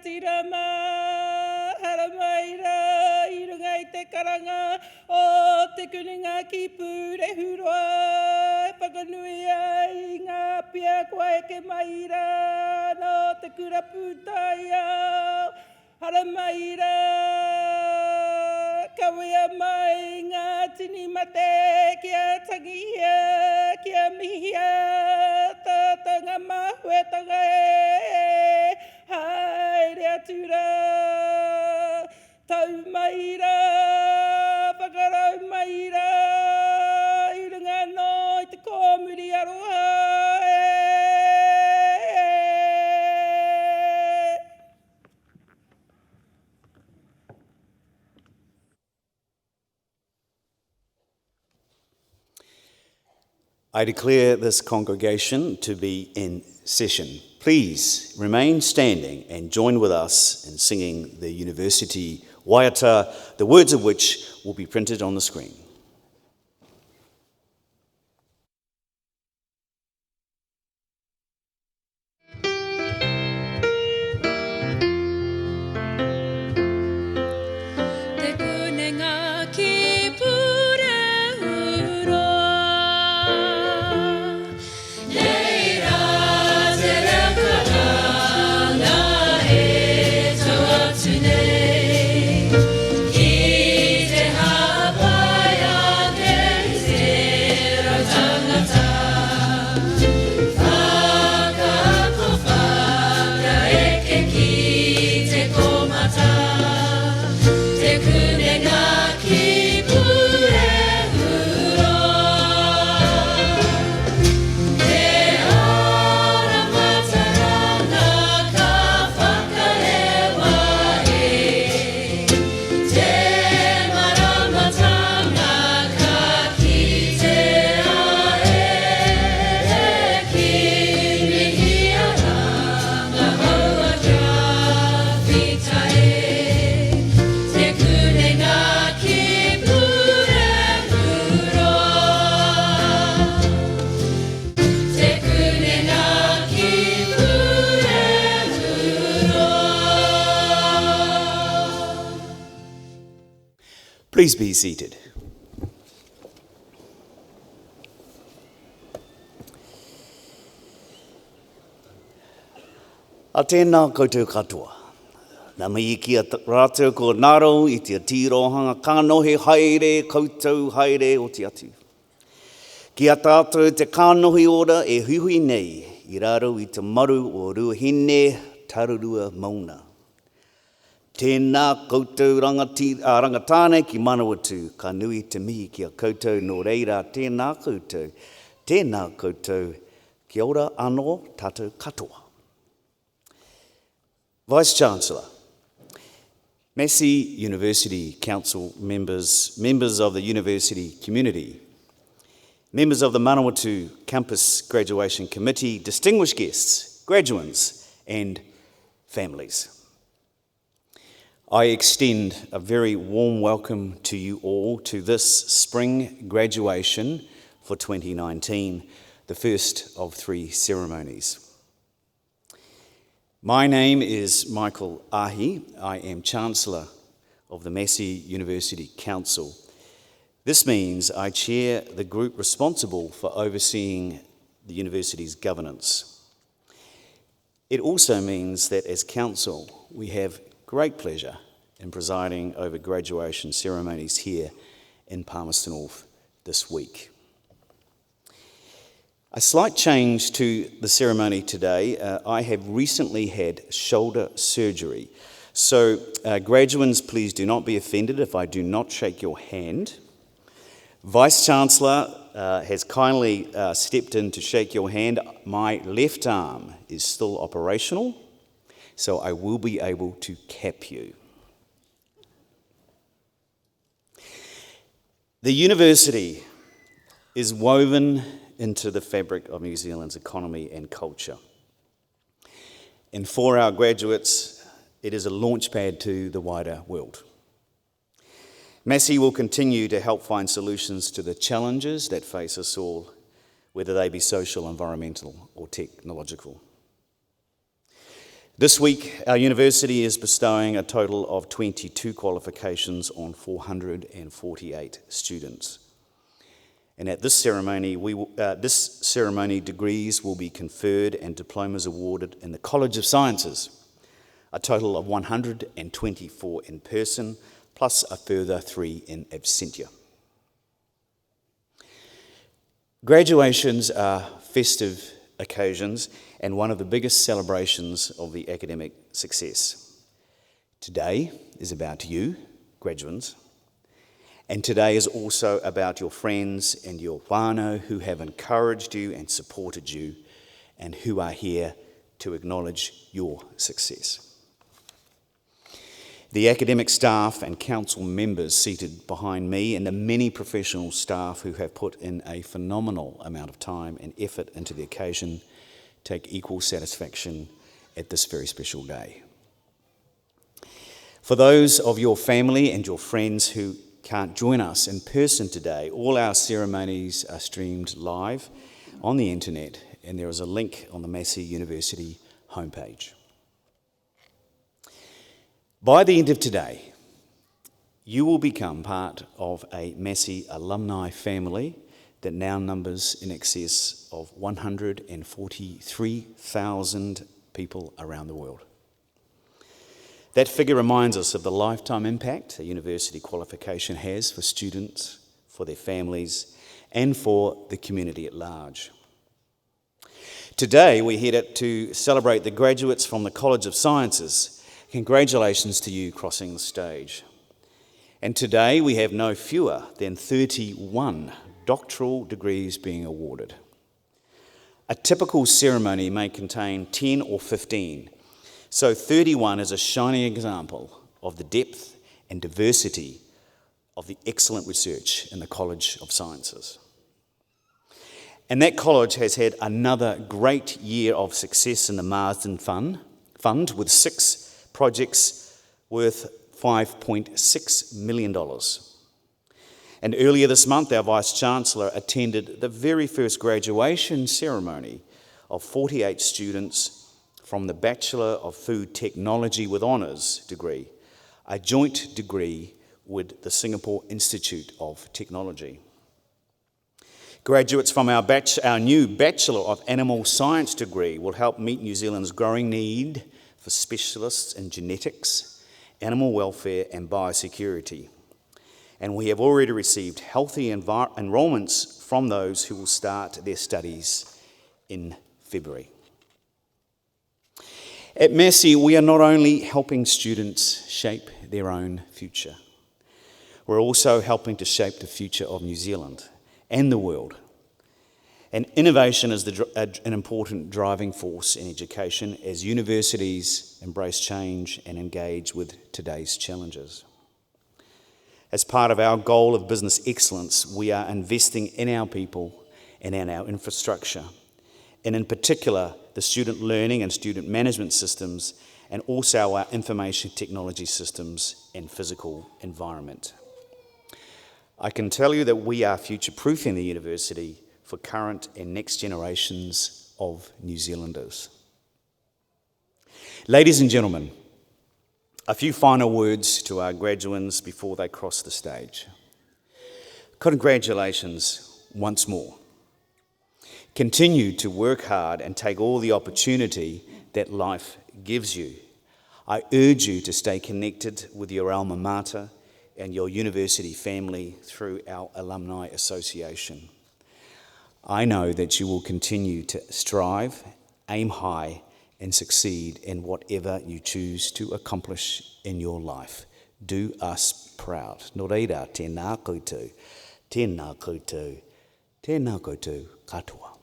tirama, haramaira, I runga I te karanga, o te kuninga ki pūre huroa, whakanui ai ngā pia koe ke maira, no te kura pūtai au, haramaira, kawea mai ngā tini mate, kia tangihia, kia mihia, tātanga mahuetanga e, haere atura, tau maira, whakarau maira, I runga no I te kōmuri aroha e. I declare this congregation to be in session. Please remain standing and join with us in singing the University Waiata, the words of which will be printed on the screen. Please be seated. A tēnā koutou katoa. Nā mihi ki a rātou ko naro I te tīrohanga kānohe haere koutou haere o te atu. Ki a tātou te kānohe ora e huhui nei I raro I te maru o ruahine tarurua mauna. Tēnā koutou rangatāne ki Manawatū, ka nui te mihi ki a koutou no reira tēnā koutou, kia ora anō tātou katoa. Vice-Chancellor, Massey University Council members of the university community, members of the Manawatū Campus Graduation Committee, distinguished guests, graduands and families. I extend a very warm welcome to you all to this spring graduation for 2019, the first of 3 ceremonies. My name is Michael Ahi. I am Chancellor of the Massey University Council. This means I chair the group responsible for overseeing the university's governance. It also means that as Council, we have great pleasure in presiding over graduation ceremonies here in Palmerston North this week. A slight change to the ceremony today. I have recently had shoulder surgery. So graduands, please do not be offended if I do not shake your hand. Vice-Chancellor has kindly stepped in to shake your hand. My left arm is still operational, so I will be able to cap you. The university is woven into the fabric of New Zealand's economy and culture. And for our graduates, it is a launchpad to the wider world. Massey will continue to help find solutions to the challenges that face us all, whether they be social, environmental, or technological. This week, our university is bestowing a total of 22 qualifications on 448 students. And at this ceremony, degrees will be conferred and diplomas awarded in the College of Sciences, a total of 124 in person, plus a further 3 in absentia. Graduations are festive occasions and one of the biggest celebrations of the academic success. Today is about you, graduates, and today is also about your friends and your whānau who have encouraged you and supported you and who are here to acknowledge your success. The academic staff and council members seated behind me and the many professional staff who have put in a phenomenal amount of time and effort into the occasion take equal satisfaction at this very special day. For those of your family and your friends who can't join us in person today, all our ceremonies are streamed live on the internet, and there is a link on the Massey University homepage. By the end of today, you will become part of a Massey alumni family that now numbers in excess of 143,000 people around the world. That figure reminds us of the lifetime impact a university qualification has for students, for their families, and for the community at large. Today, we're here to celebrate the graduates from the College of Sciences. Congratulations to you crossing the stage. And today, we have no fewer than 31 doctoral degrees being awarded. A typical ceremony may contain 10 or 15, so 31 is a shining example of the depth and diversity of the excellent research in the College of Sciences. And that college has had another great year of success in the Marsden Fund with 6 projects worth $5.6 million. And earlier this month, our Vice-Chancellor attended the very first graduation ceremony of 48 students from the Bachelor of Food Technology with Honours degree, a joint degree with the Singapore Institute of Technology. Graduates from our new Bachelor of Animal Science degree will help meet New Zealand's growing need for specialists in genetics, animal welfare and biosecurity. And we have already received healthy enrolments from those who will start their studies in February. At Massey, we are not only helping students shape their own future, we're also helping to shape the future of New Zealand and the world. And innovation is an important driving force in education as universities embrace change and engage with today's challenges. As part of our goal of business excellence, we are investing in our people and in our infrastructure, and in particular, the student learning and student management systems, and also our information technology systems and physical environment. I can tell you that we are future-proofing the university for current and next generations of New Zealanders. Ladies and gentlemen, a few final words to our graduates before they cross the stage. Congratulations once more. Continue to work hard and take all the opportunity that life gives you. I urge you to stay connected with your alma mater and your university family through our Alumni Association. I know that you will continue to strive, aim high, and succeed in whatever you choose to accomplish in your life. Do us proud. Nō reira, tēnā koutou, tēnā koutou, tēnā koutou katoa.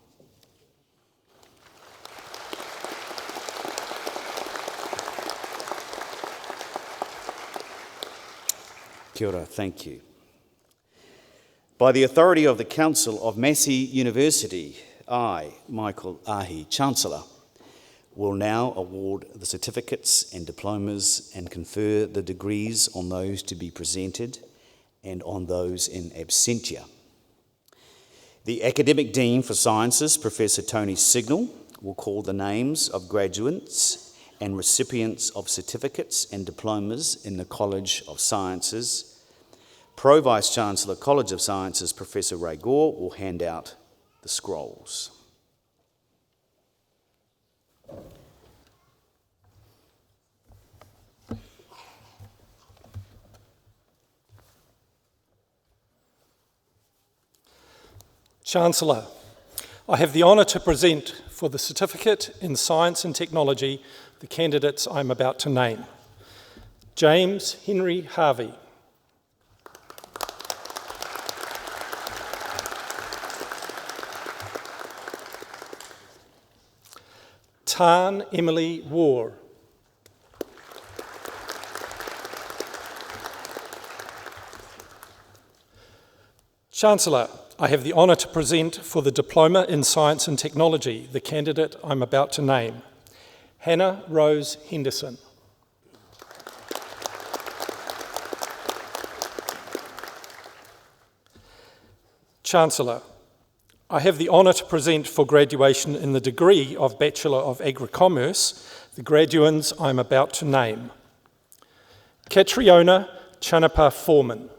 Kia ora, thank you. By the authority of the Council of Massey University, I, Michael Ahi, Chancellor, will now award the certificates and diplomas and confer the degrees on those to be presented and on those in absentia. The Academic Dean for Sciences, Professor Tony Signal, will call the names of graduates and recipients of certificates and diplomas in the College of Sciences. Pro Vice-Chancellor, College of Sciences, Professor Ray Gore, will hand out the scrolls. Chancellor, I have the honour to present for the Certificate in Science and Technology the candidates I'm about to name. James Henry Harvey. Tarn Emily War. Chancellor, I have the honour to present for the Diploma in Science and Technology the candidate I'm about to name, Hannah Rose Henderson. Chancellor, I have the honour to present for graduation in the degree of Bachelor of Agri-Commerce the graduands I'm about to name, Catriona Chanapa Foreman.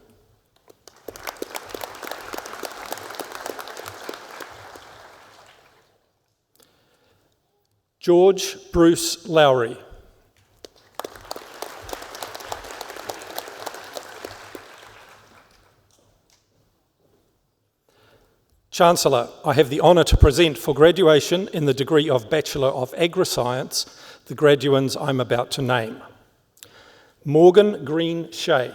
George Bruce Lowry. Chancellor, I have the honour to present for graduation in the degree of Bachelor of Agri-Science the graduands I'm about to name. Morgan Green Shea.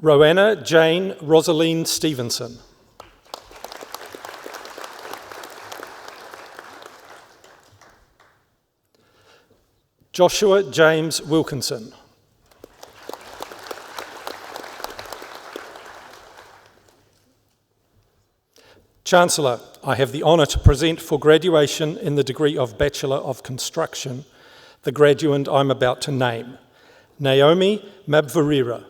Roanna Jane Rosaline Stevenson. Joshua James Wilkinson. Chancellor, I have the honour to present for graduation in the degree of Bachelor of Construction the graduand I'm about to name, Naomi Mabvarira.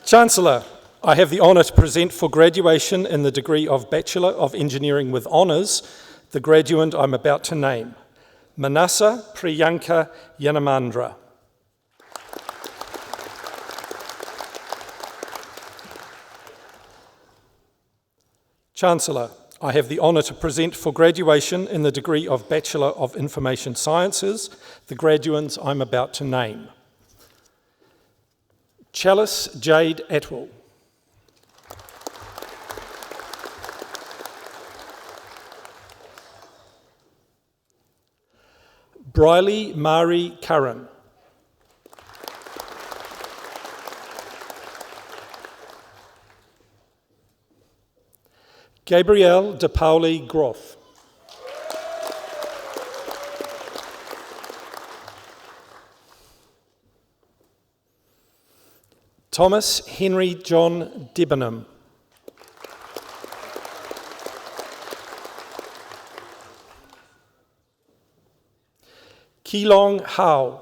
Chancellor, I have the honour to present for graduation in the degree of Bachelor of Engineering with Honours the graduand I'm about to name, Manasa Priyanka Yanamandra. Chancellor, I have the honour to present for graduation in the degree of Bachelor of Information Sciences the graduands I'm about to name, Chalice Jade Atwell. Briley Mari Curran. Gabrielle De Pauli Groff. Thomas Henry John Debenham. Keelong Howe.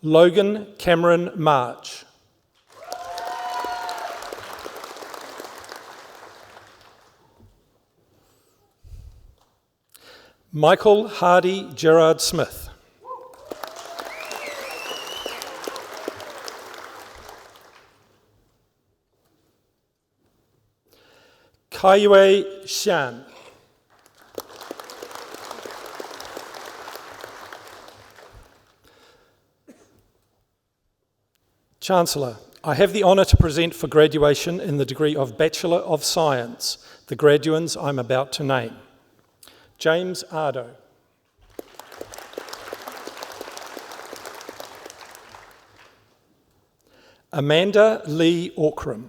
Logan Cameron March. Michael Hardy Gerard Smith. Kaiwei Shan. Chancellor, I have the honour to present for graduation in the degree of Bachelor of Science the graduands I'm about to name. James Ardo. Amanda Lee Auckram.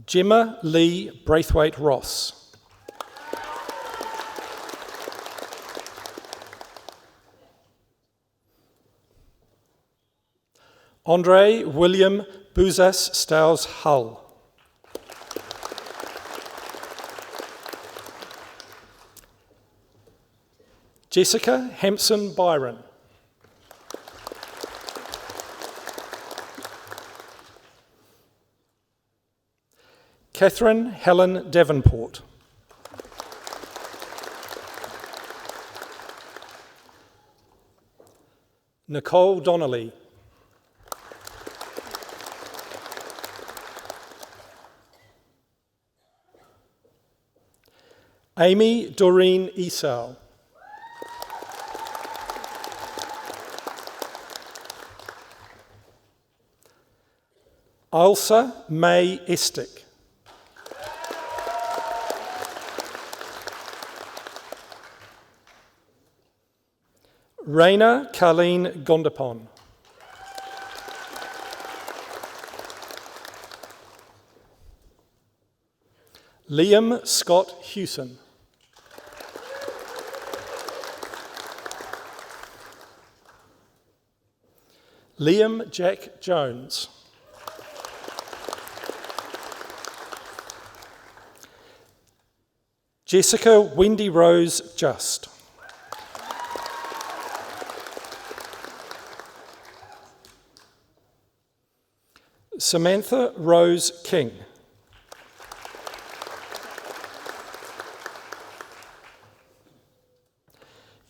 Gemma Lee Braithwaite Ross. Andre William Buzas Stowes Hull. Jessica Hampson Byron. Catherine Helen Davenport. Nicole Donnelly. Amy Doreen Esau. Ailsa May Estick. Raina Carleen Gondapon. Liam Scott Hewson. Liam Jack Jones. Jessica Wendy Rose Just. Samantha Rose King.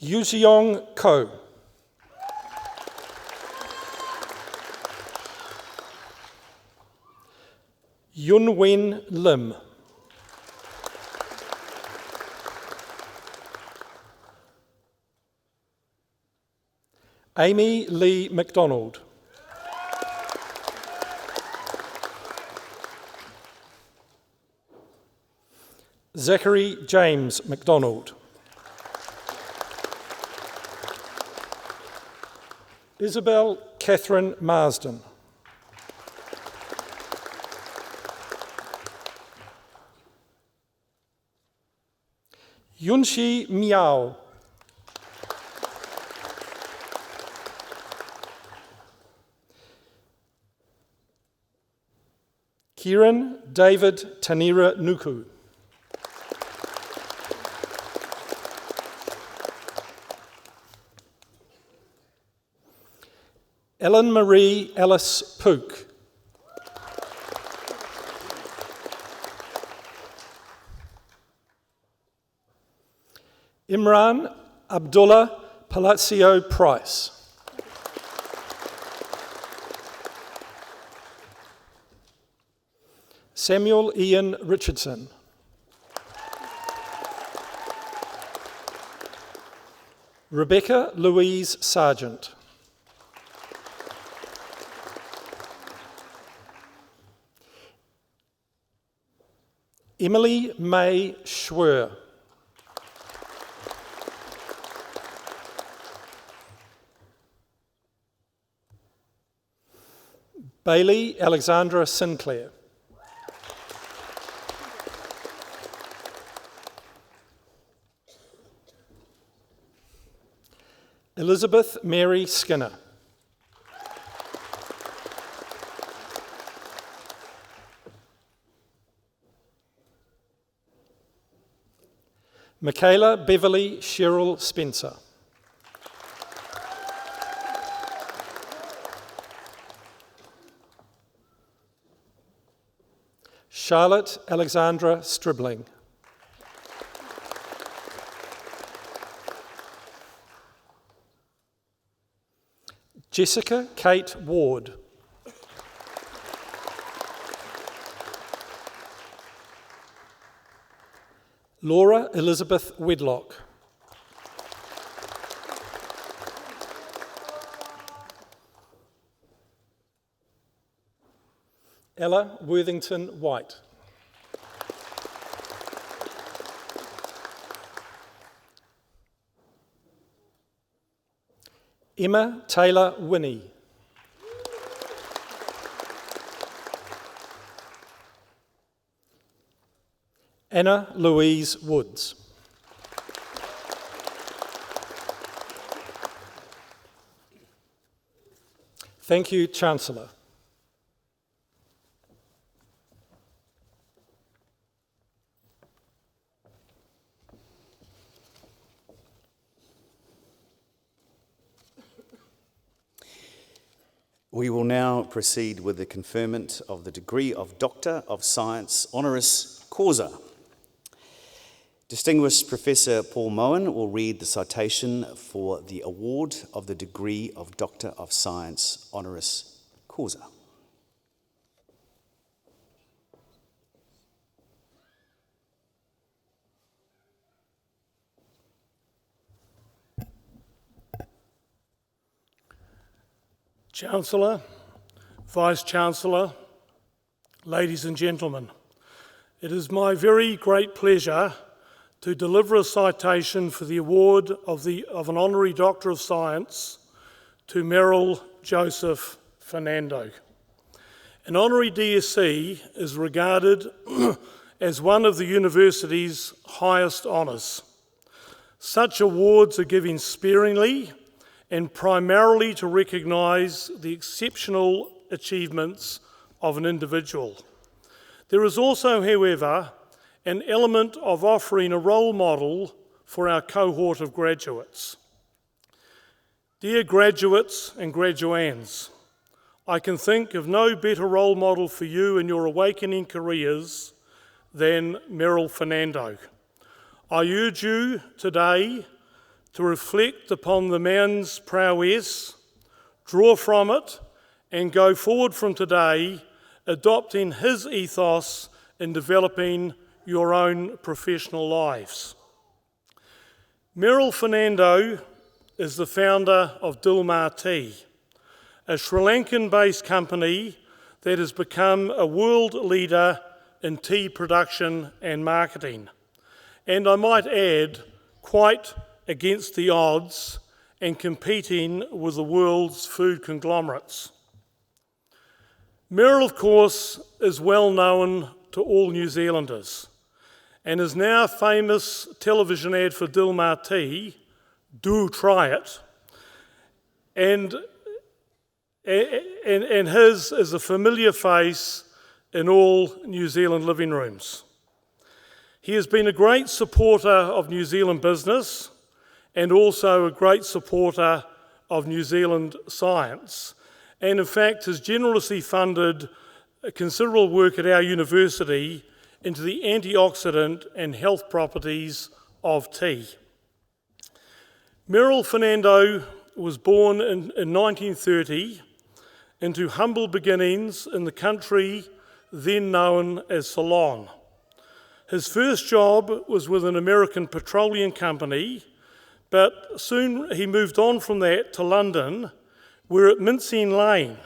Yuziong Ko. Yunwen Lim. Amy Lee MacDonald. Zachary James MacDonald. Isabel Catherine Marsden. Yunshi Miao. Kieran David Tanira Nuku. Ellen Marie Alice Pook. Imran Abdullah Palazzo Price. Samuel Ian Richardson. Rebecca Louise Sargent. Emily May Schwer. Bailey Alexandra Sinclair. Elizabeth Mary Skinner. Michaela Beverly Cheryl Spencer. Charlotte Alexandra Stribling. Jessica Kate Ward. Laura Elizabeth Wedlock. Ella Worthington White. Emma Taylor Winnie. Anna Louise Woods. Thank you, Chancellor. We will now proceed with the conferment of the degree of Doctor of Science honoris causa. Distinguished Professor Paul Moen will read the citation for the award of the degree of Doctor of Science honoris causa. Chancellor, Vice-Chancellor, ladies and gentlemen, it is my very great pleasure to deliver a citation for the award of an Honorary Doctor of Science to Merrill Joseph Fernando. An Honorary DSc is regarded as one of the university's highest honours. Such awards are given sparingly and primarily to recognise the exceptional achievements of an individual. There is also, however, an element of offering a role model for our cohort of graduates. Dear graduates and graduands, I can think of no better role model for you in your awakening careers than Merrill Fernando. I urge you today to reflect upon the man's prowess, draw from it, and go forward from today, adopting his ethos in developing your own professional lives. Merrill Fernando is the founder of Diplomas Tea, a Sri Lankan-based company that has become a world leader in tea production and marketing, and I might add, quite against the odds and competing with the world's food conglomerates. Merrill, of course, is well known to all New Zealanders, and his now famous television ad for Diplomas Tea, "Do try it," and his is a familiar face in all New Zealand living rooms. He has been a great supporter of New Zealand business and also a great supporter of New Zealand science, and in fact has generously funded considerable work at our university into the antioxidant and health properties of tea. Merrill Fernando was born in 1930 into humble beginnings in the country then known as Ceylon. His first job was with an American petroleum company, but soon he moved on from that to London, where at Mincing Lane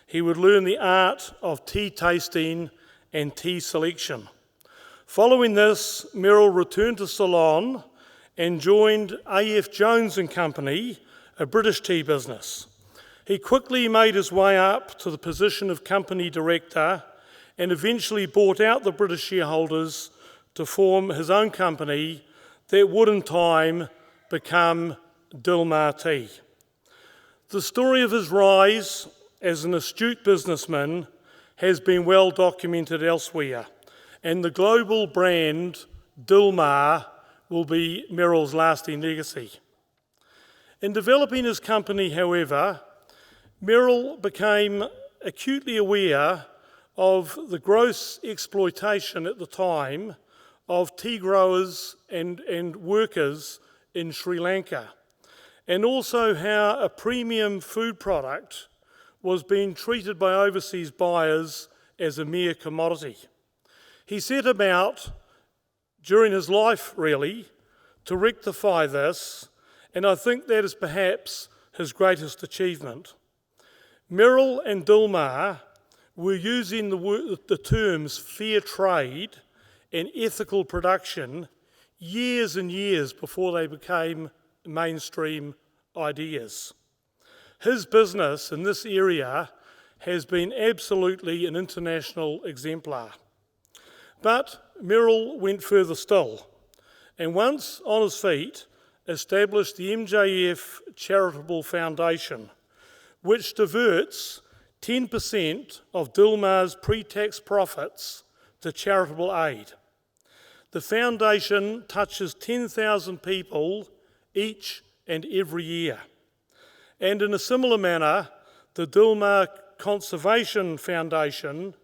he would learn the art of tea tasting and tea selection. Following this, Merrill returned to Ceylon and joined A.F. Jones and Company, a British tea business. He quickly made his way up to the position of company director and eventually bought out the British shareholders to form his own company that would in time become Diplomas Tea. The story of his rise as an astute businessman has been well documented elsewhere, and the global brand Dilmah will be Merrill's lasting legacy. In developing his company, however, Merrill became acutely aware of the gross exploitation at the time of tea growers and workers in Sri Lanka, and also how a premium food product was being treated by overseas buyers as a mere commodity. He set about, during his life really, to rectify this, and I think that is perhaps his greatest achievement. Merrill and Dilmah were using the terms fair trade and ethical production years and years before they became mainstream ideas. His business in this area has been absolutely an international exemplar. But Merrill went further still, and once on his feet, established the MJF Charitable Foundation, which diverts 10% of Diplomas' pre-tax profits to charitable aid. The foundation touches 10,000 people each and every year. And in a similar manner, the Diplomas Conservation Foundation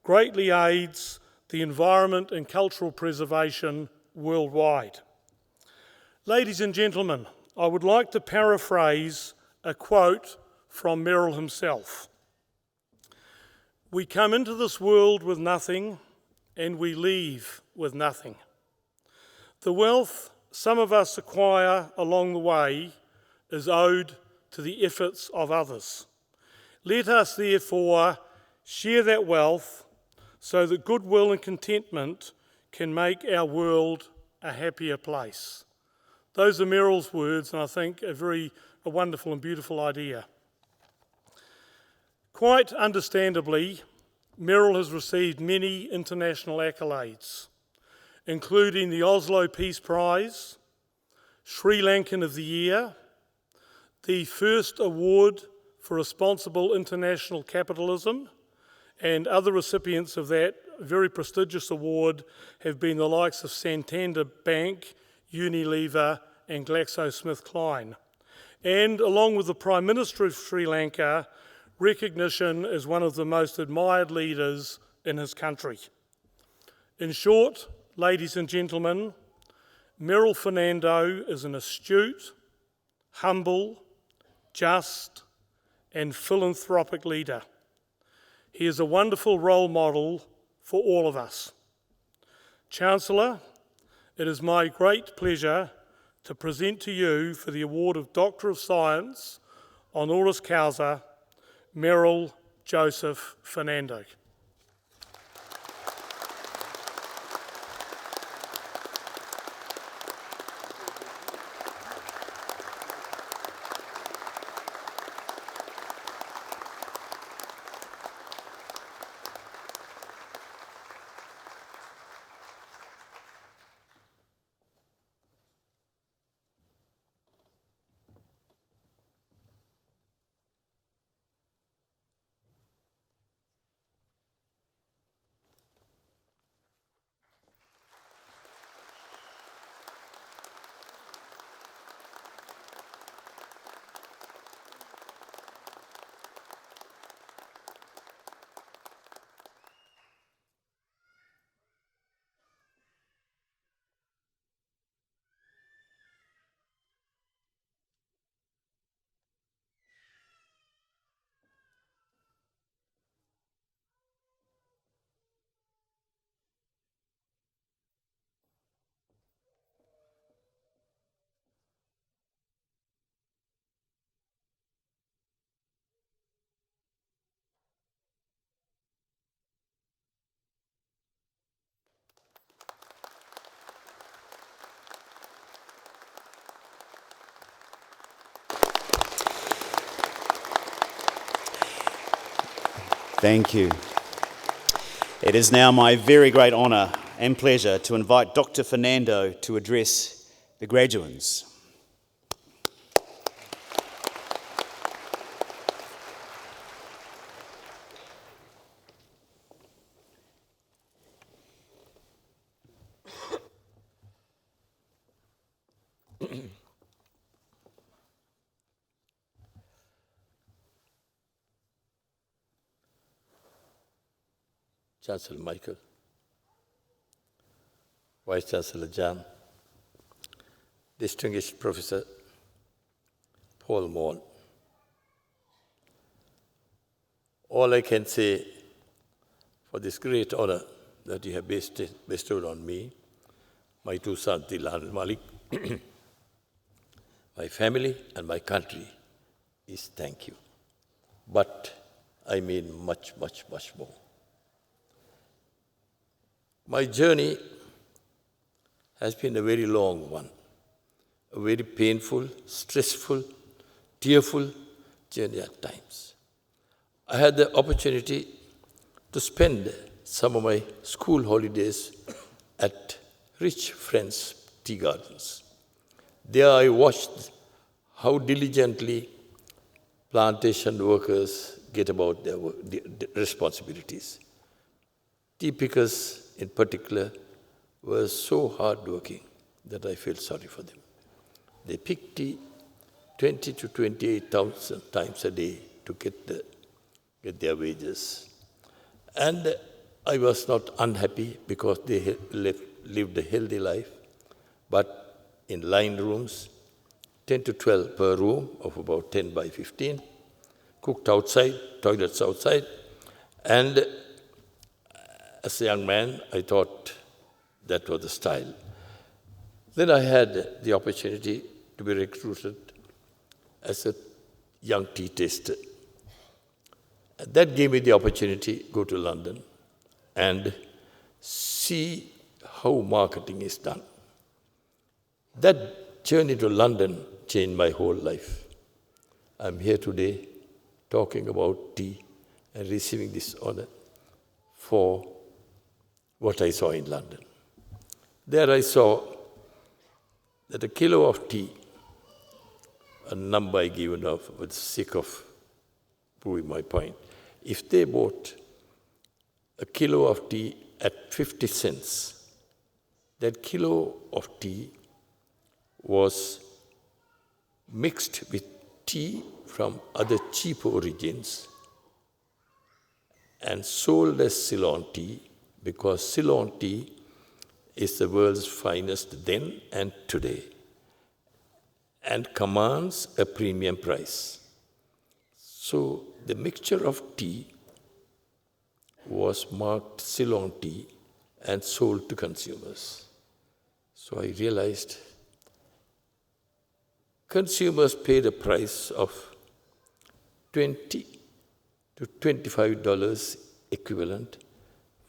greatly aids the environment and cultural preservation worldwide. Ladies and gentlemen, I would like to paraphrase a quote from Merrill himself. "We come into this world with nothing, and we leave with nothing. The wealth some of us acquire along the way is owed to the efforts of others. Let us therefore share that wealth so that goodwill and contentment can make our world a happier place." Those are Merrill's words, and I think a wonderful and beautiful idea. Quite understandably, Merrill has received many international accolades, including the Oslo Peace Prize, Sri Lankan of the Year, the first award for responsible international capitalism, and other recipients of that very prestigious award have been the likes of Santander Bank, Unilever, and GlaxoSmithKline. And along with the Prime Minister of Sri Lanka, recognition as one of the most admired leaders in his country. In short, ladies and gentlemen, Merrill Fernando is an astute, humble, just, and philanthropic leader. He is a wonderful role model for all of us. Chancellor, it is my great pleasure to present to you for the award of Doctor of Science honoris causa, Merrill Joseph Fernando. Thank you. It is now my very great honour and pleasure to invite Dr. Fernando to address the graduands. Chancellor Michael, Vice Chancellor John, distinguished Professor Paul Moore. All I can say for this great honor that you have bestowed on me, my two sons, Dilan and Malik, my family and my country, is thank you. But I mean much, much, much more. My journey has been a very long one, a very painful, stressful, tearful journey at times. I had the opportunity to spend some of my school holidays at rich friends' tea gardens. There I watched how diligently plantation workers get about their responsibilities. Tea pickers, in particular, were so hard-working that I felt sorry for them. They picked tea 20 to 28,000 times a day to get their wages. And I was not unhappy because they lived a healthy life, but in lined rooms, 10 to 12 per room of about 10 by 15, cooked outside, toilets outside. And as a young man, I thought that was the style. Then I had the opportunity to be recruited as a young tea taster. And that gave me the opportunity to go to London and see how marketing is done. That journey to London changed my whole life. I'm here today talking about tea and receiving this honor for what I saw in London. There I saw that a kilo of tea, a number I given off for the sake of proving my point, if they bought a kilo of tea at 50 cents, that kilo of tea was mixed with tea from other cheap origins and sold as Ceylon tea, because Ceylon tea is the world's finest then and today and commands a premium price. So the mixture of tea was marked Ceylon tea and sold to consumers. So I realized consumers paid a price of $20 to $25 equivalent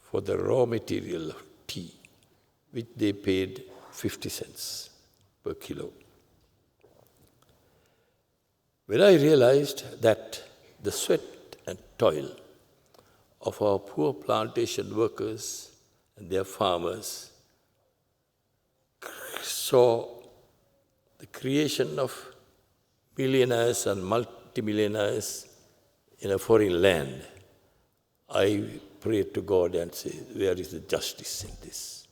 for the raw material of tea, which they paid 50 cents per kilo. When I realized that the sweat and toil of our poor plantation workers and their farmers saw the creation of millionaires and multimillionaires in a foreign land, I prayed to God and said, where is the justice in this?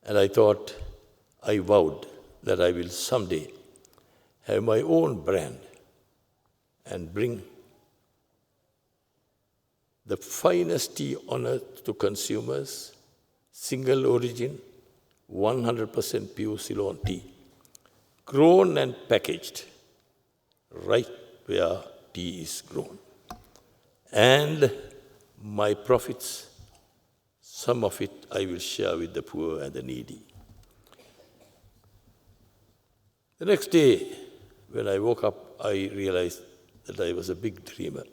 And I thought, I vowed that I will someday have my own brand and bring the finest tea on earth to consumers, single origin, 100% pure Ceylon tea, grown and packaged right where tea is grown. And my profits, some of it I will share with the poor and the needy. The next day, when I woke up, I realized that I was a big dreamer.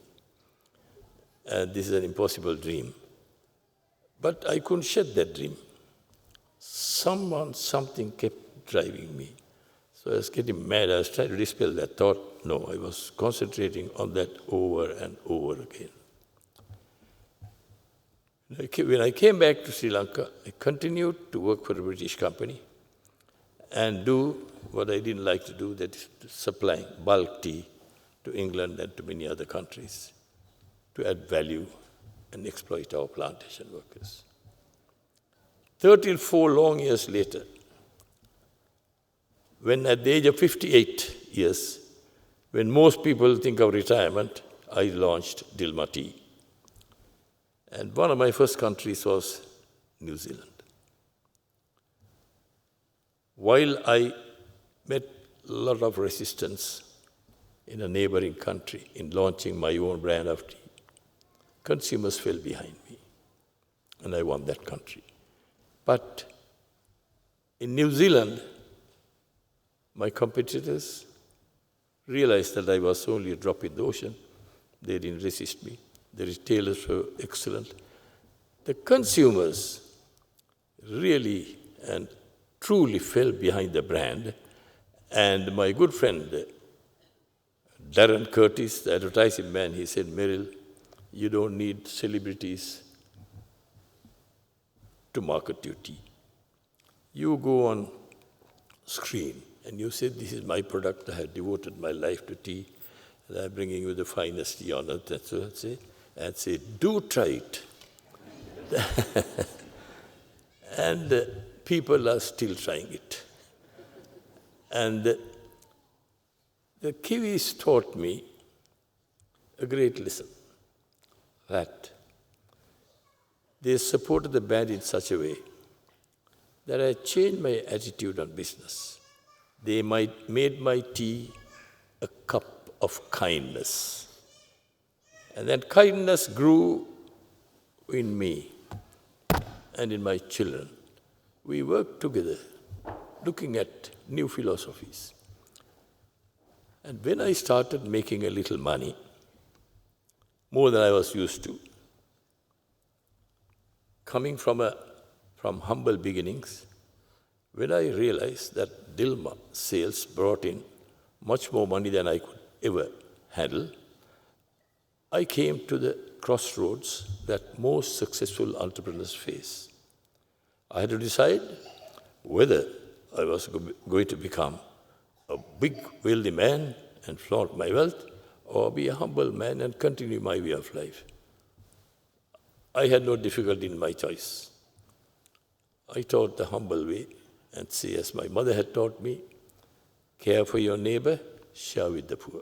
And this is an impossible dream. But I couldn't shed that dream. Something kept driving me. So I was getting mad. I was trying to dispel that thought. No, I was concentrating on that over and over again. When I came back to Sri Lanka, I continued to work for a British company and do what I didn't like to do, that is supplying bulk tea to England and to many other countries to add value and exploit our plantation workers. 34 long years later, when at the age of 58 years, when most people think of retirement, I launched Dilma Tea. And one of my first countries was New Zealand. While I met a lot of resistance in a neighboring country in launching my own brand of tea, consumers fell behind me, and I won that country. But in New Zealand, my competitors realized that I was only a drop in the ocean. They didn't resist me. The retailers were excellent. The consumers really and truly fell behind the brand. And my good friend, Darren Curtis, the advertising man, he said, Merrill, you don't need celebrities to market your tea. You go on screen and you say, this is my product, I have devoted my life to tea, And I'm bringing you the finest tea on earth, that's what I say. And say, do try it. And people are still trying it. And the Kiwis taught me a great lesson, that they supported the band in such a way that I changed my attitude on business. They made my tea a cup of kindness. And that kindness grew in me and in my children. We worked together, looking at new philosophies. And when I started making a little money, more than I was used to, coming from humble beginnings, when I realized that Dilma sales brought in much more money than I could ever handle, I came to the crossroads that most successful entrepreneurs face. I had to decide whether I was going to become a big, wealthy man and flaunt my wealth, or be a humble man and continue my way of life. I had no difficulty in my choice. I taught the humble way and say, as my mother had taught me, care for your neighbor, share with the poor.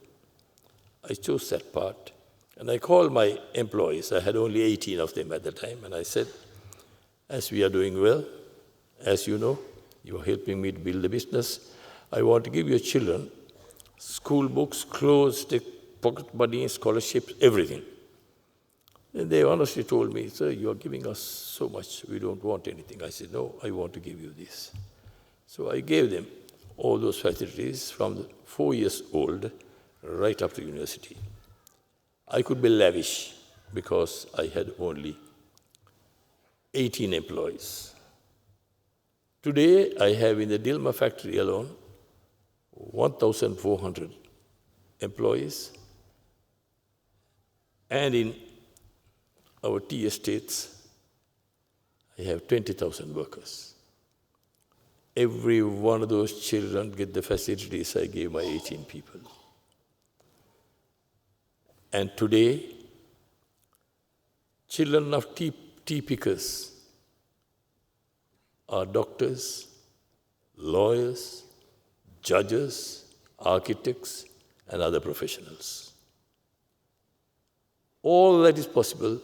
I chose that part, and I called my employees. I had only 18 of them at the time, and I said, as we are doing well, as you know, you are helping me to build a business. I want to give your children school books, clothes, pocket money, scholarships, everything. And they honestly told me, sir, you are giving us so much, we don't want anything. I said, no, I want to give you this. So I gave them all those facilities from 4 years old right up to university. I could be lavish because I had only 18 employees. Today, I have in the Dilma factory alone 1,400 employees, and in our tea estates, I have 20,000 workers. Every one of those children get the facilities I gave my 18 people. And today, children of tea pickers are doctors, lawyers, judges, architects, and other professionals. All that is possible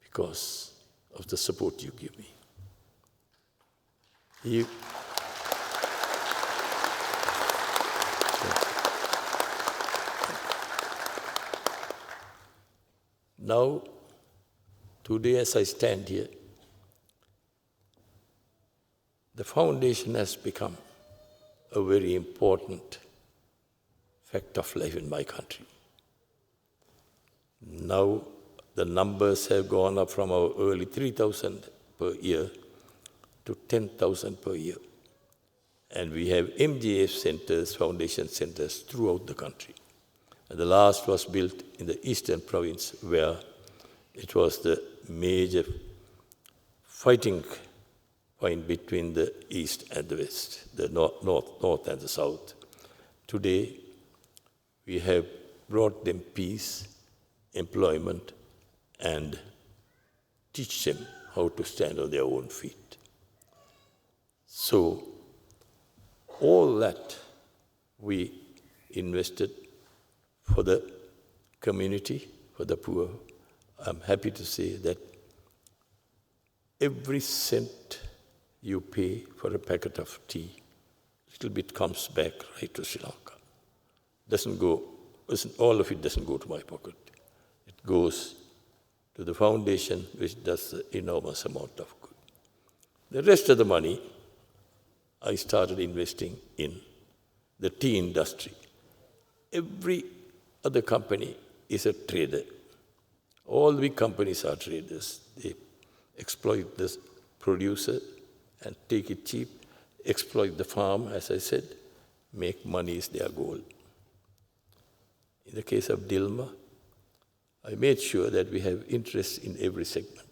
because of the support you give me. Now, today as I stand here, the foundation has become a very important fact of life in my country. Now, the numbers have gone up from our early 3,000 per year to 10,000 per year. And we have MJF centers, foundation centers throughout the country. And the last was built in the eastern province, where it was the major fighting point between the east and the west, the north and the south. Today, we have brought them peace, employment, and teach them how to stand on their own feet. So, all that we invested for the community, for the poor, I'm happy to say that every cent you pay for a packet of tea, little bit comes back right to Sri Lanka. All of it doesn't go to my pocket. It goes to the foundation, which does an enormous amount of good. The rest of the money, I started investing in the tea industry. Every other company is a trader. All big companies are traders. They exploit the producer and take it cheap, exploit the farm, as I said, make money is their goal. In the case of Dilma, I made sure that we have interest in every segment.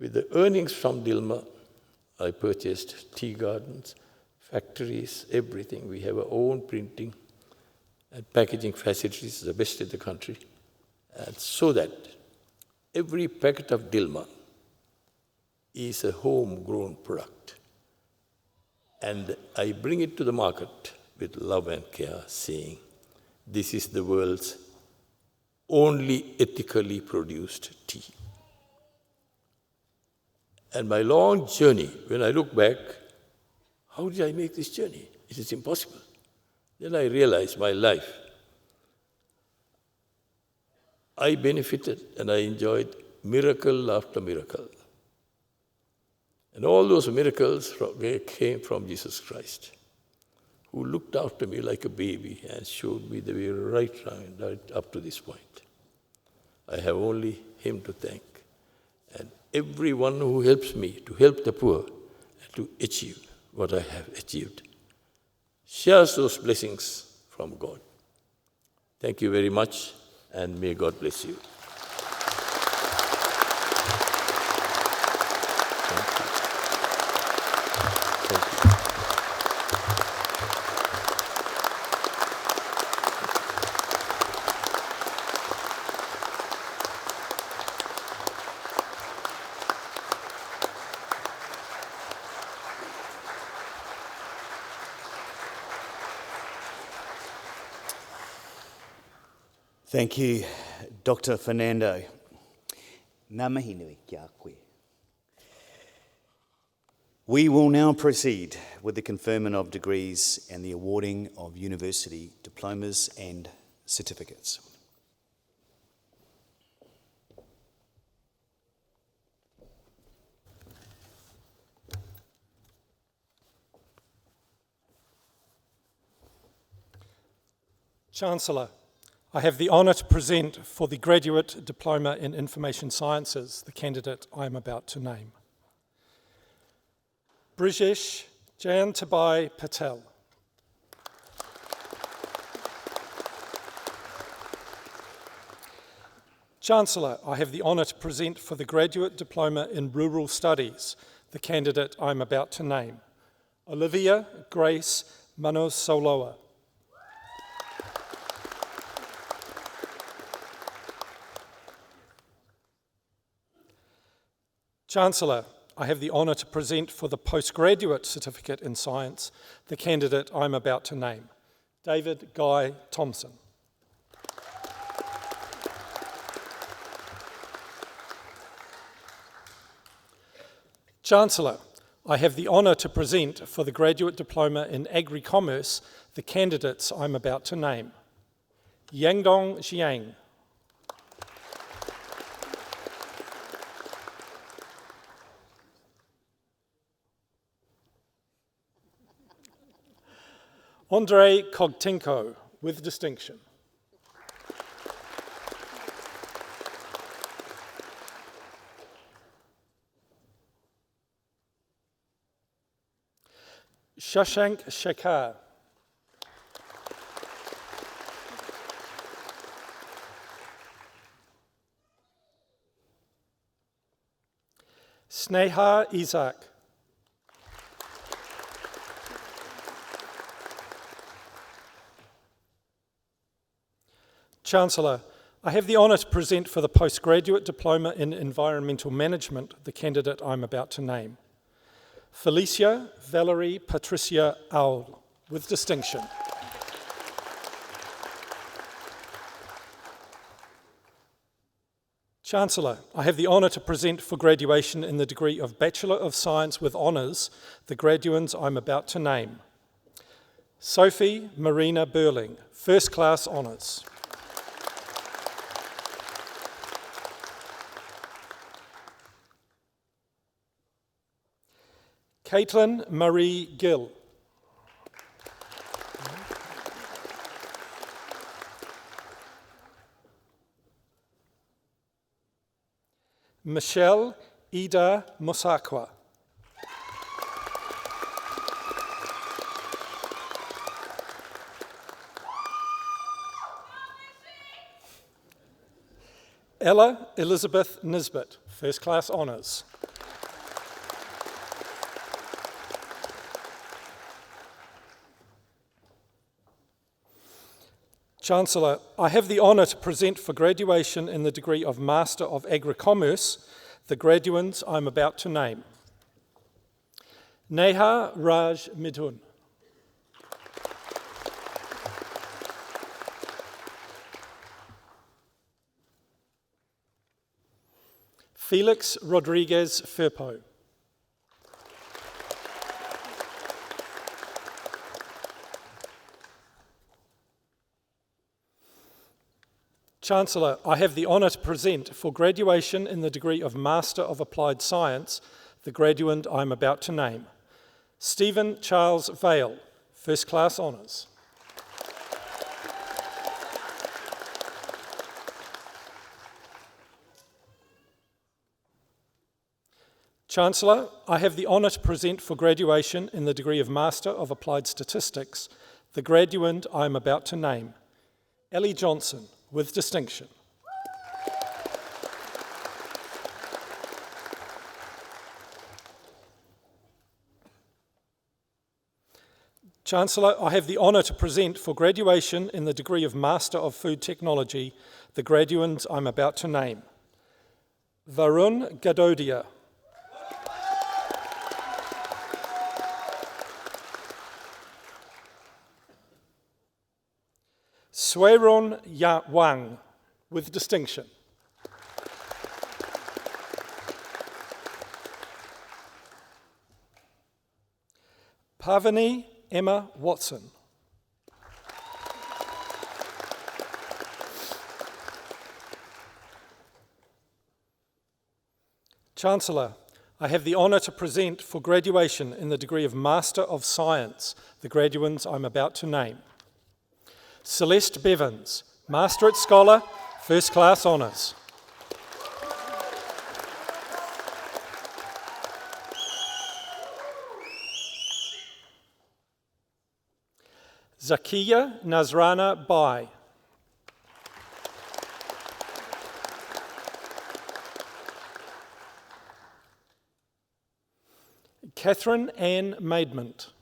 With the earnings from Dilma, I purchased tea gardens, factories, everything. We have our own printing, and packaging facilities, the best in the country, and so that every packet of Dilma is a homegrown product. And I bring it to the market with love and care, saying, this is the world's only ethically produced tea. And my long journey, when I look back, how did I make this journey? It is impossible. Then I realized my life. I benefited and I enjoyed miracle after miracle. And all those miracles came from Jesus Christ, who looked after me like a baby and showed me the way right up to this point. I have only Him to thank, and everyone who helps me to help the poor and to achieve what I have achieved shares those blessings from God. Thank you very much, and may God bless you. Thank you, Dr. Fernando. Ngā mihi nui ki a koe. We will now proceed with the conferment of degrees and the awarding of university diplomas and certificates. Chancellor, I have the honour to present for the Graduate Diploma in Information Sciences the candidate I am about to name. Brijesh Jayantabai Patel. Chancellor, I have the honour to present for the Graduate Diploma in Rural Studies the candidate I am about to name. Olivia Grace Manosoloa. Chancellor, I have the honour to present for the Postgraduate Certificate in Science the candidate I'm about to name, David Guy Thompson. Chancellor, I have the honour to present for the Graduate Diploma in Agri-Commerce the candidates I'm about to name, Yangdong Xiang. Andrei Kogtenko, with distinction. Shashank Shekhar. Sneha Isaac. Chancellor, I have the honour to present for the Postgraduate Diploma in Environmental Management the candidate I'm about to name, Felicia Valerie Patricia Owl, with distinction. Chancellor, I have the honour to present for graduation in the degree of Bachelor of Science with Honours the graduands I'm about to name, Sophie Marina Burling, First Class Honours. Caitlin Marie Gill. Michelle Ida Musakwa. Ella Elizabeth Nisbet, First Class Honours. Chancellor, I have the honour to present for graduation in the degree of Master of Agri-Commerce the graduands I'm about to name. Neha Raj Midhun. Felix Rodriguez Firpo. Chancellor, I have the honour to present for graduation in the degree of Master of Applied Science the graduand I am about to name. Stephen Charles Vale, First Class Honours. Chancellor, I have the honour to present for graduation in the degree of Master of Applied Statistics the graduand I am about to name. Ellie Johnson, with distinction. Chancellor, I have the honour to present for graduation in the degree of Master of Food Technology the graduands I'm about to name. Varun Gadodia. Sueron Wang, with distinction. Pavani Emma Watson. Chancellor, I have the honour to present for graduation in the degree of Master of Science the graduands I'm about to name. Celeste Bevans, Masterate Scholar, First Class Honours. Zakiya Nazrana Bai. Catherine Ann Maidment.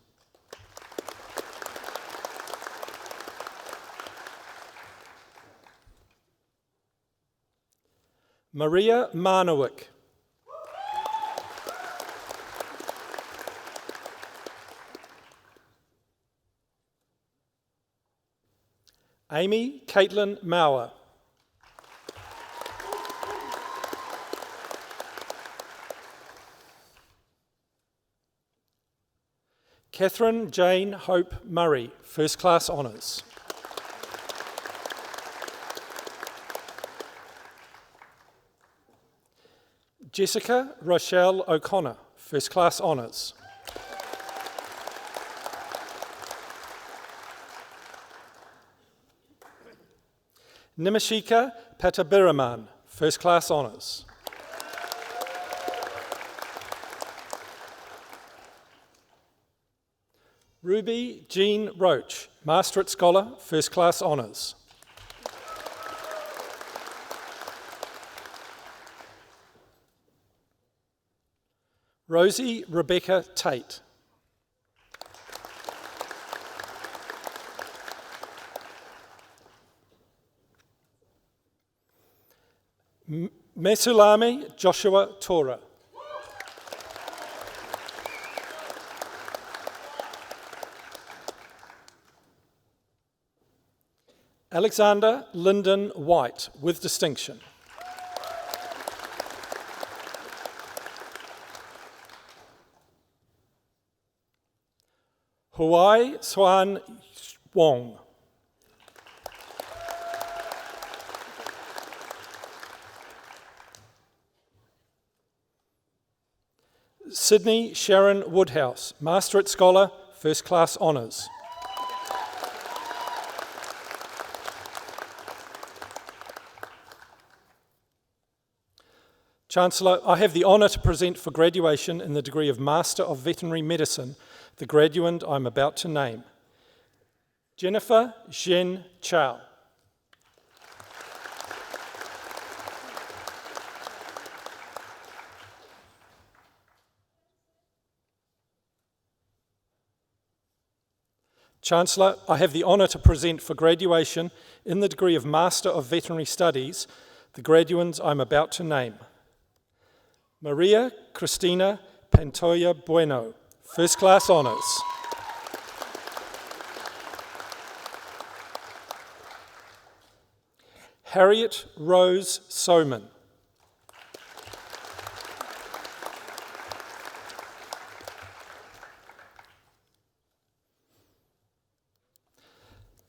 Maria Marnowick. Amy Caitlin Mauer. Catherine Jane Hope Murray, First Class Honours. Jessica Rochelle O'Connor, First Class Honours. Nimashika Patabiraman, First Class Honours. Ruby Jean Roach, Masterate Scholar, First Class Honours. Rosie Rebecca Tate. Mesulami Joshua Tora. Alexander Lyndon White, with distinction. Huai Swan Wong. Sydney Sharon Woodhouse, Masterate Scholar, First Class Honours. Chancellor, I have the honour to present for graduation in the degree of Master of Veterinary Medicine the graduand I'm about to name. Jennifer Zhen Chow. Chancellor, I have the honour to present for graduation in the degree of Master of Veterinary Studies the graduands I'm about to name. Maria Cristina Pantoja Bueno, First Class Honours. Harriet Rose Soman.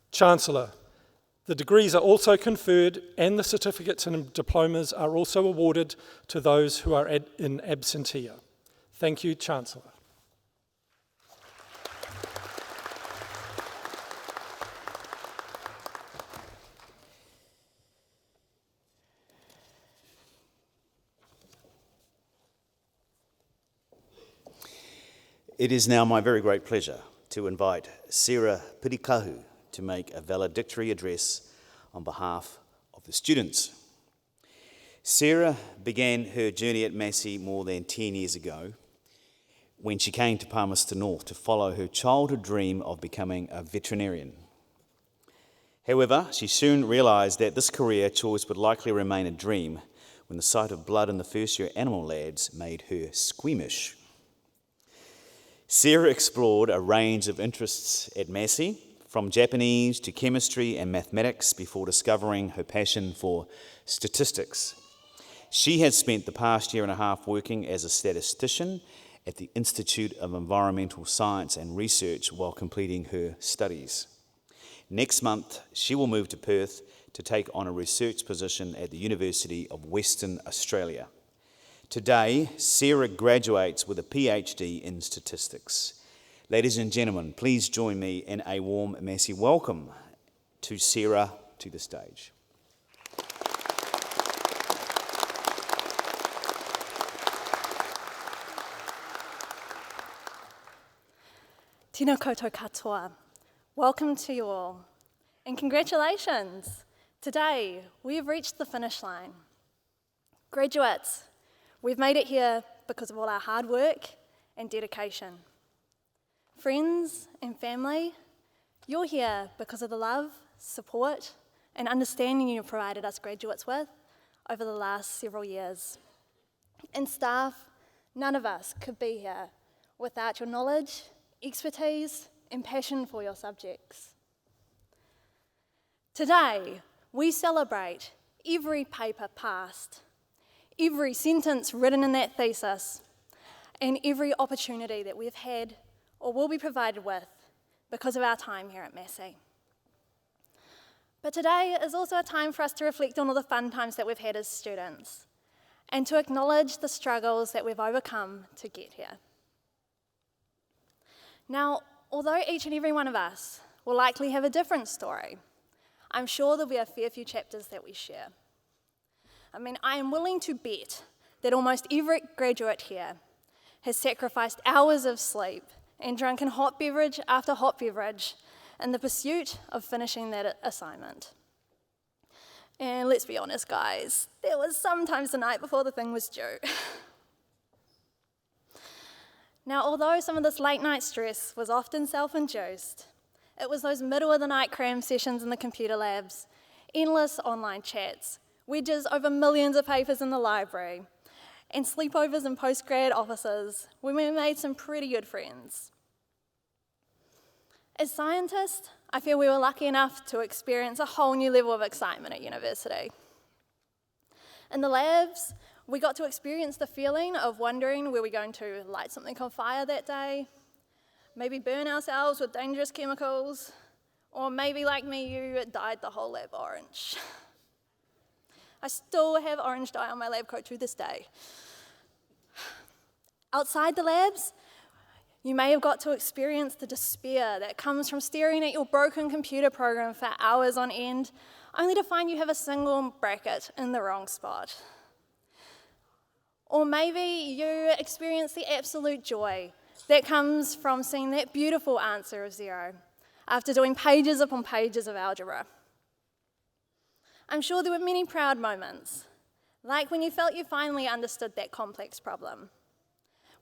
Chancellor, the degrees are also conferred and the certificates and diplomas are also awarded to those who are in absentia. Thank you, Chancellor. It is now my very great pleasure to invite Sarah Perico to make a valedictory address on behalf of the students. Sarah began her journey at Massey more than 10 years ago when she came to Palmerston North to follow her childhood dream of becoming a veterinarian. However, she soon realised that this career choice would likely remain a dream when the sight of blood in the first-year animal labs made her squeamish. Sarah explored a range of interests at Massey, from Japanese to chemistry and mathematics, before discovering her passion for statistics. She had spent the past year and a half working as a statistician at the Institute of Environmental Science and Research while completing her studies. Next month, she will move to Perth to take on a research position at the University of Western Australia. Today, Sarah graduates with a PhD in statistics. Ladies and gentlemen, please join me in a warm Massey welcome to Sarah to the stage. Tēnā koutou katoa. Welcome to you all, and congratulations. Today, we have reached the finish line. Graduates, we've made it here because of all our hard work and dedication. Friends and family, you're here because of the love, support, and understanding you've provided us graduates with over the last several years. And staff, none of us could be here without your knowledge, expertise, and passion for your subjects. Today, we celebrate every paper passed, every sentence written in that thesis, and every opportunity that we've had or will be provided with because of our time here at Massey. But today is also a time for us to reflect on all the fun times that we've had as students and to acknowledge the struggles that we've overcome to get here. Now, although each and every one of us will likely have a different story, I'm sure there'll be a fair few chapters that we share. I am willing to bet that almost every graduate here has sacrificed hours of sleep and drunken hot beverage after hot beverage in the pursuit of finishing that assignment. And let's be honest, guys, there was sometimes the night before the thing was due. Now, although some of this late night stress was often self-induced, it was those middle of the night cram sessions in the computer labs, endless online chats, wedges over millions of papers in the library, and sleepovers in postgrad offices when we made some pretty good friends. As scientists, I feel we were lucky enough to experience a whole new level of excitement at university. In the labs, we got to experience the feeling of wondering were we going to light something on fire that day, maybe burn ourselves with dangerous chemicals, or maybe like me, you dyed the whole lab orange. I still have orange dye on my lab coat to this day. Outside the labs, you may have got to experience the despair that comes from staring at your broken computer program for hours on end, only to find you have a single bracket in the wrong spot. Or maybe you experience the absolute joy that comes from seeing that beautiful answer of 0 after doing pages upon pages of algebra. I'm sure there were many proud moments, like when you felt you finally understood that complex problem,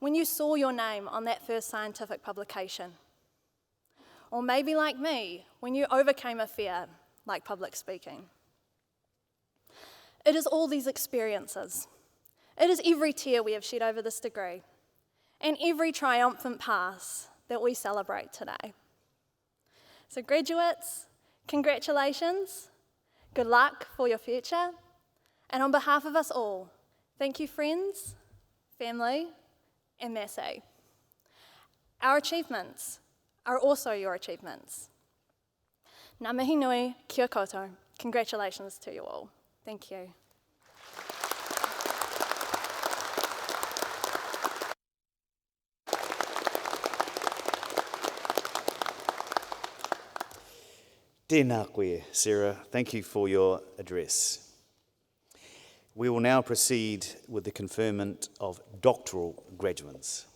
when you saw your name on that first scientific publication, Or maybe like me, when you overcame a fear, like public speaking. It is all these experiences. It is every tear we have shed over this degree, and every triumphant pass that we celebrate today. So graduates, congratulations, good luck for your future, and on behalf of us all, thank you friends, family, and Massey. Our achievements are also your achievements. Ngā mihi nui, kia koutou. Congratulations to you all. Thank you. Tēnā koe, Sarah. Thank you for your address. We will now proceed with the conferment of doctoral graduates.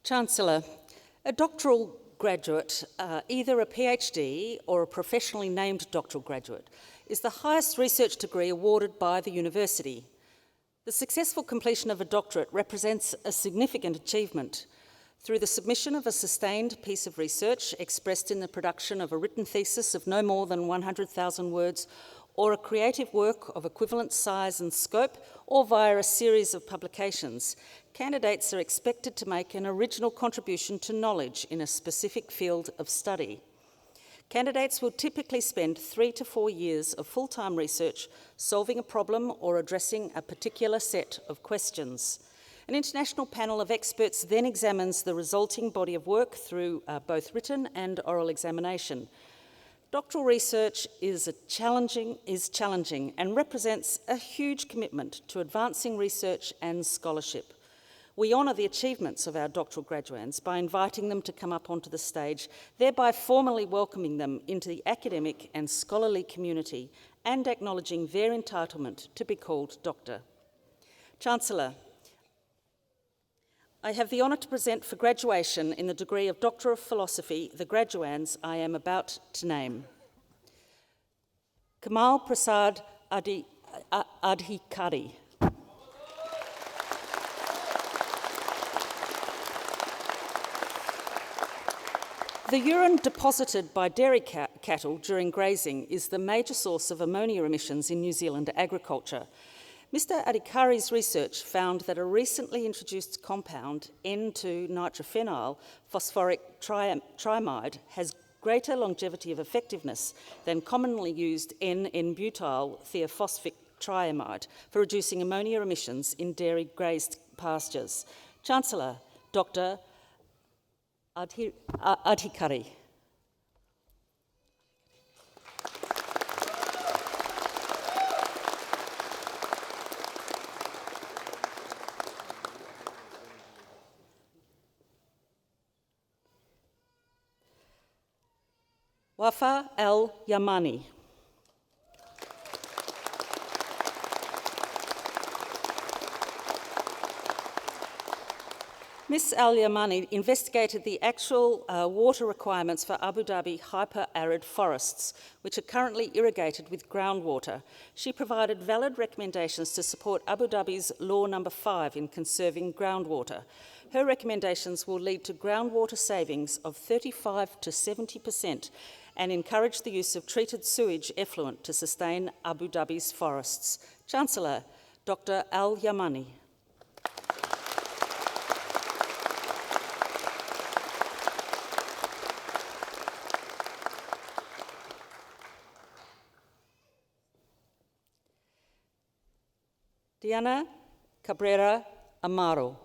Chancellor, a doctoral graduate, either a PhD or a professionally named doctoral graduate, is the highest research degree awarded by the university. The successful completion of a doctorate represents a significant achievement through the submission of a sustained piece of research expressed in the production of a written thesis of no more than 100,000 words, or a creative work of equivalent size and scope, or via a series of publications. Candidates are expected to make an original contribution to knowledge in a specific field of study. Candidates will typically spend 3 to 4 years of full-time research solving a problem or addressing a particular set of questions. An international panel of experts then examines the resulting body of work through both written and oral examination. Doctoral research is challenging and represents a huge commitment to advancing research and scholarship. We honour the achievements of our doctoral graduates by inviting them to come up onto the stage, thereby formally welcoming them into the academic and scholarly community and acknowledging their entitlement to be called doctor. Chancellor, I have the honour to present for graduation in the degree of Doctor of Philosophy the graduands I am about to name. Kamal Prasad Adhikari. The urine deposited by dairy cattle during grazing is the major source of ammonia emissions in New Zealand agriculture. Mr. Adhikari's research found that a recently introduced compound, N2-nitrophenyl phosphoric triamide, has greater longevity of effectiveness than commonly used N-butyl thiophosphate triamide for reducing ammonia emissions in dairy grazed pastures. Chancellor, Dr. Adhikari. Wafa al-Yamani. Ms. Al-Yamani investigated the actual water requirements for Abu Dhabi hyper-arid forests, which are currently irrigated with groundwater. She provided valid recommendations to support Abu Dhabi's Law No. 5 in conserving groundwater. Her recommendations will lead to groundwater savings of 35 to 70% and encourage the use of treated sewage effluent to sustain Abu Dhabi's forests. Chancellor, Dr. Al-Yamani. Diana Cabrera Amaro.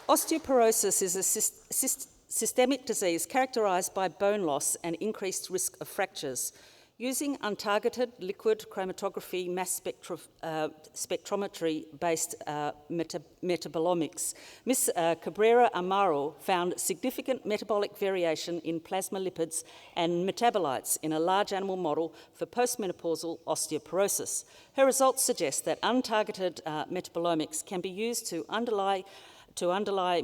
Osteoporosis is a systemic disease characterised by bone loss and increased risk of fractures. Using untargeted liquid chromatography mass spectrometry-based metabolomics, Ms. Cabrera Amaro found significant metabolic variation in plasma lipids and metabolites in a large animal model for postmenopausal osteoporosis. Her results suggest that untargeted metabolomics can be used to to underlie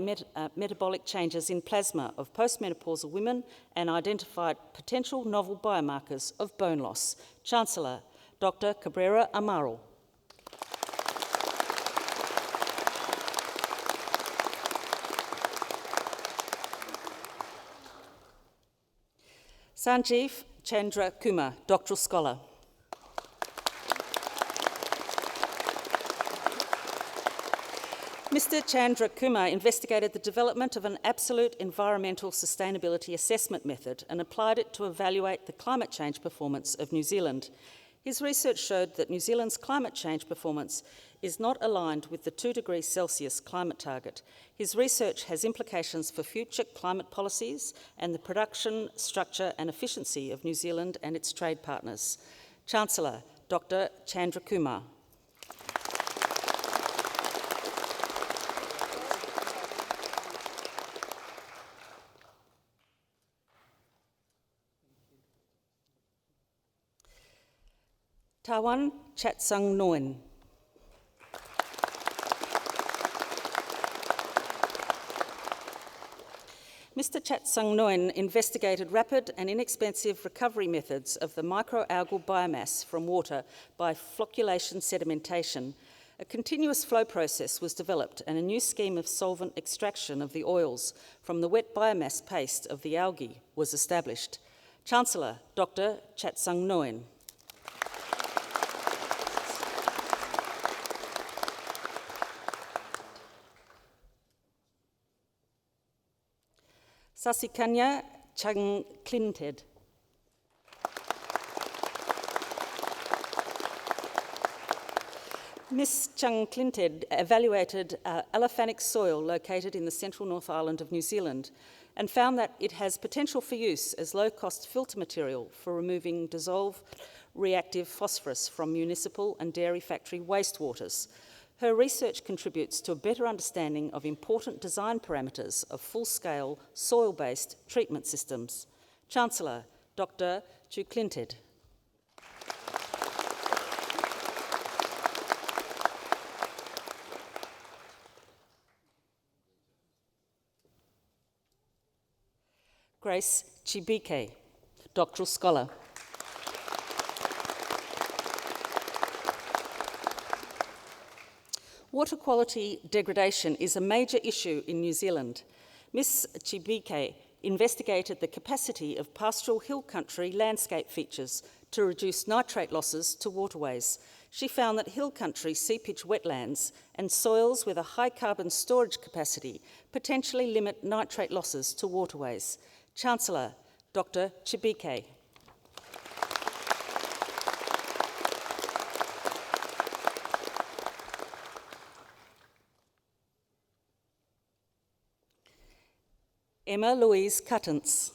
metabolic changes in plasma of postmenopausal women and identified potential novel biomarkers of bone loss. Chancellor, Dr. Cabrera Amaro. Sanjeev Chandra Kumar, Doctoral Scholar. Mr. Chandra Kumar investigated the development of an absolute environmental sustainability assessment method and applied it to evaluate the climate change performance of New Zealand. His research showed that New Zealand's climate change performance is not aligned with the 2 degrees Celsius climate target. His research has implications for future climate policies and the production, structure and efficiency of New Zealand and its trade partners. Chancellor, Dr. Chandra Kumar. Tawan Chatsung Noen. Mr. Chatsung Noen investigated rapid and inexpensive recovery methods of the microalgal biomass from water by flocculation sedimentation. A continuous flow process was developed and a new scheme of solvent extraction of the oils from the wet biomass paste of the algae was established. Chancellor, Dr. Chatsung Noen. Sasikanya Changklinted. Ms. Changklinted evaluated allophanic soil located in the central North Island of New Zealand and found that it has potential for use as low-cost filter material for removing dissolved reactive phosphorus from municipal and dairy factory wastewaters. Her research contributes to a better understanding of important design parameters of full-scale, soil-based treatment systems. Chancellor, Dr. Chuklinted. Grace Chibike, Doctoral Scholar. Water quality degradation is a major issue in New Zealand. Ms. Chibike investigated the capacity of pastoral hill country landscape features to reduce nitrate losses to waterways. She found that hill country seepage wetlands and soils with a high carbon storage capacity potentially limit nitrate losses to waterways. Chancellor, Dr. Chibike. Emma Louise Cuttance.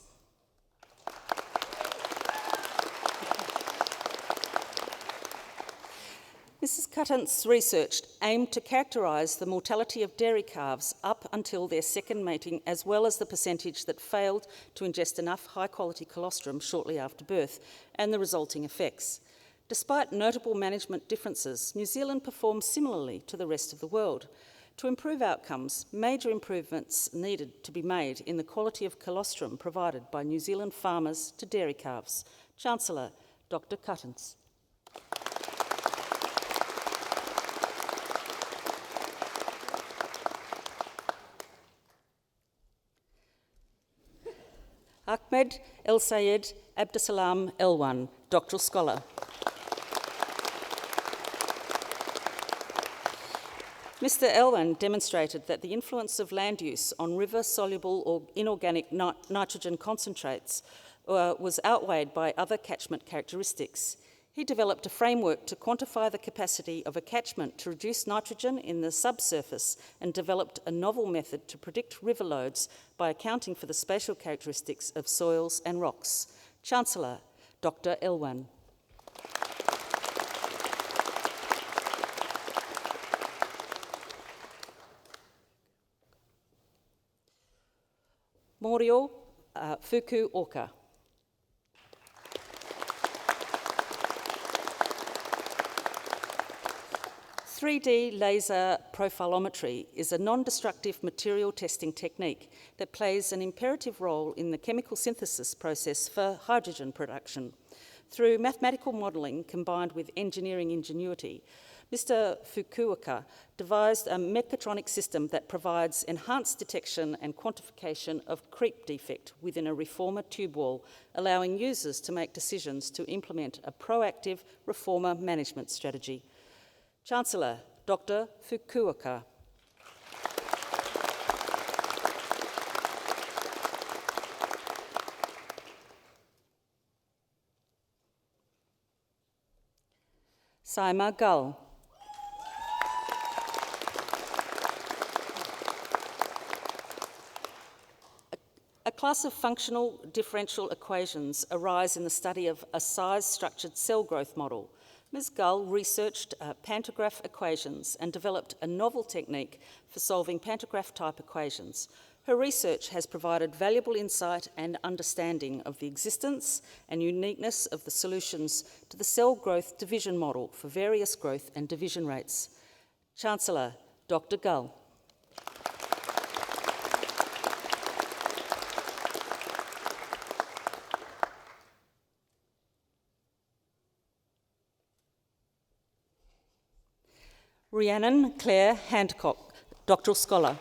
Mrs. Cuttance's research aimed to characterise the mortality of dairy calves up until their second mating, as well as the percentage that failed to ingest enough high-quality colostrum shortly after birth, and the resulting effects. Despite notable management differences, New Zealand performed similarly to the rest of the world. To improve outcomes, major improvements needed to be made in the quality of colostrum provided by New Zealand farmers to dairy calves. Chancellor, Dr. Cuttance. Ahmed El Sayed Abdusalam Elwan, Doctoral Scholar. Mr. Elwan demonstrated that the influence of land use on river-soluble or inorganic nitrogen concentrates was outweighed by other catchment characteristics. He developed a framework to quantify the capacity of a catchment to reduce nitrogen in the subsurface and developed a novel method to predict river loads by accounting for the spatial characteristics of soils and rocks. Chancellor, Dr. Elwan. Morio Fukuoka. 3D laser profilometry is a non-destructive material testing technique that plays an imperative role in the chemical synthesis process for hydrogen production. Through mathematical modelling combined with engineering ingenuity, Mr. Fukuoka devised a mechatronic system that provides enhanced detection and quantification of creep defect within a reformer tube wall, allowing users to make decisions to implement a proactive reformer management strategy. Chancellor, Dr. Fukuoka. Saima Gull. A class of functional differential equations arise in the study of a size-structured cell growth model. Ms. Gull researched pantograph equations and developed a novel technique for solving pantograph-type equations. Her research has provided valuable insight and understanding of the existence and uniqueness of the solutions to the cell growth division model for various growth and division rates. Chancellor, Dr. Gull. Rhiannon Claire Handcock, Doctoral Scholar.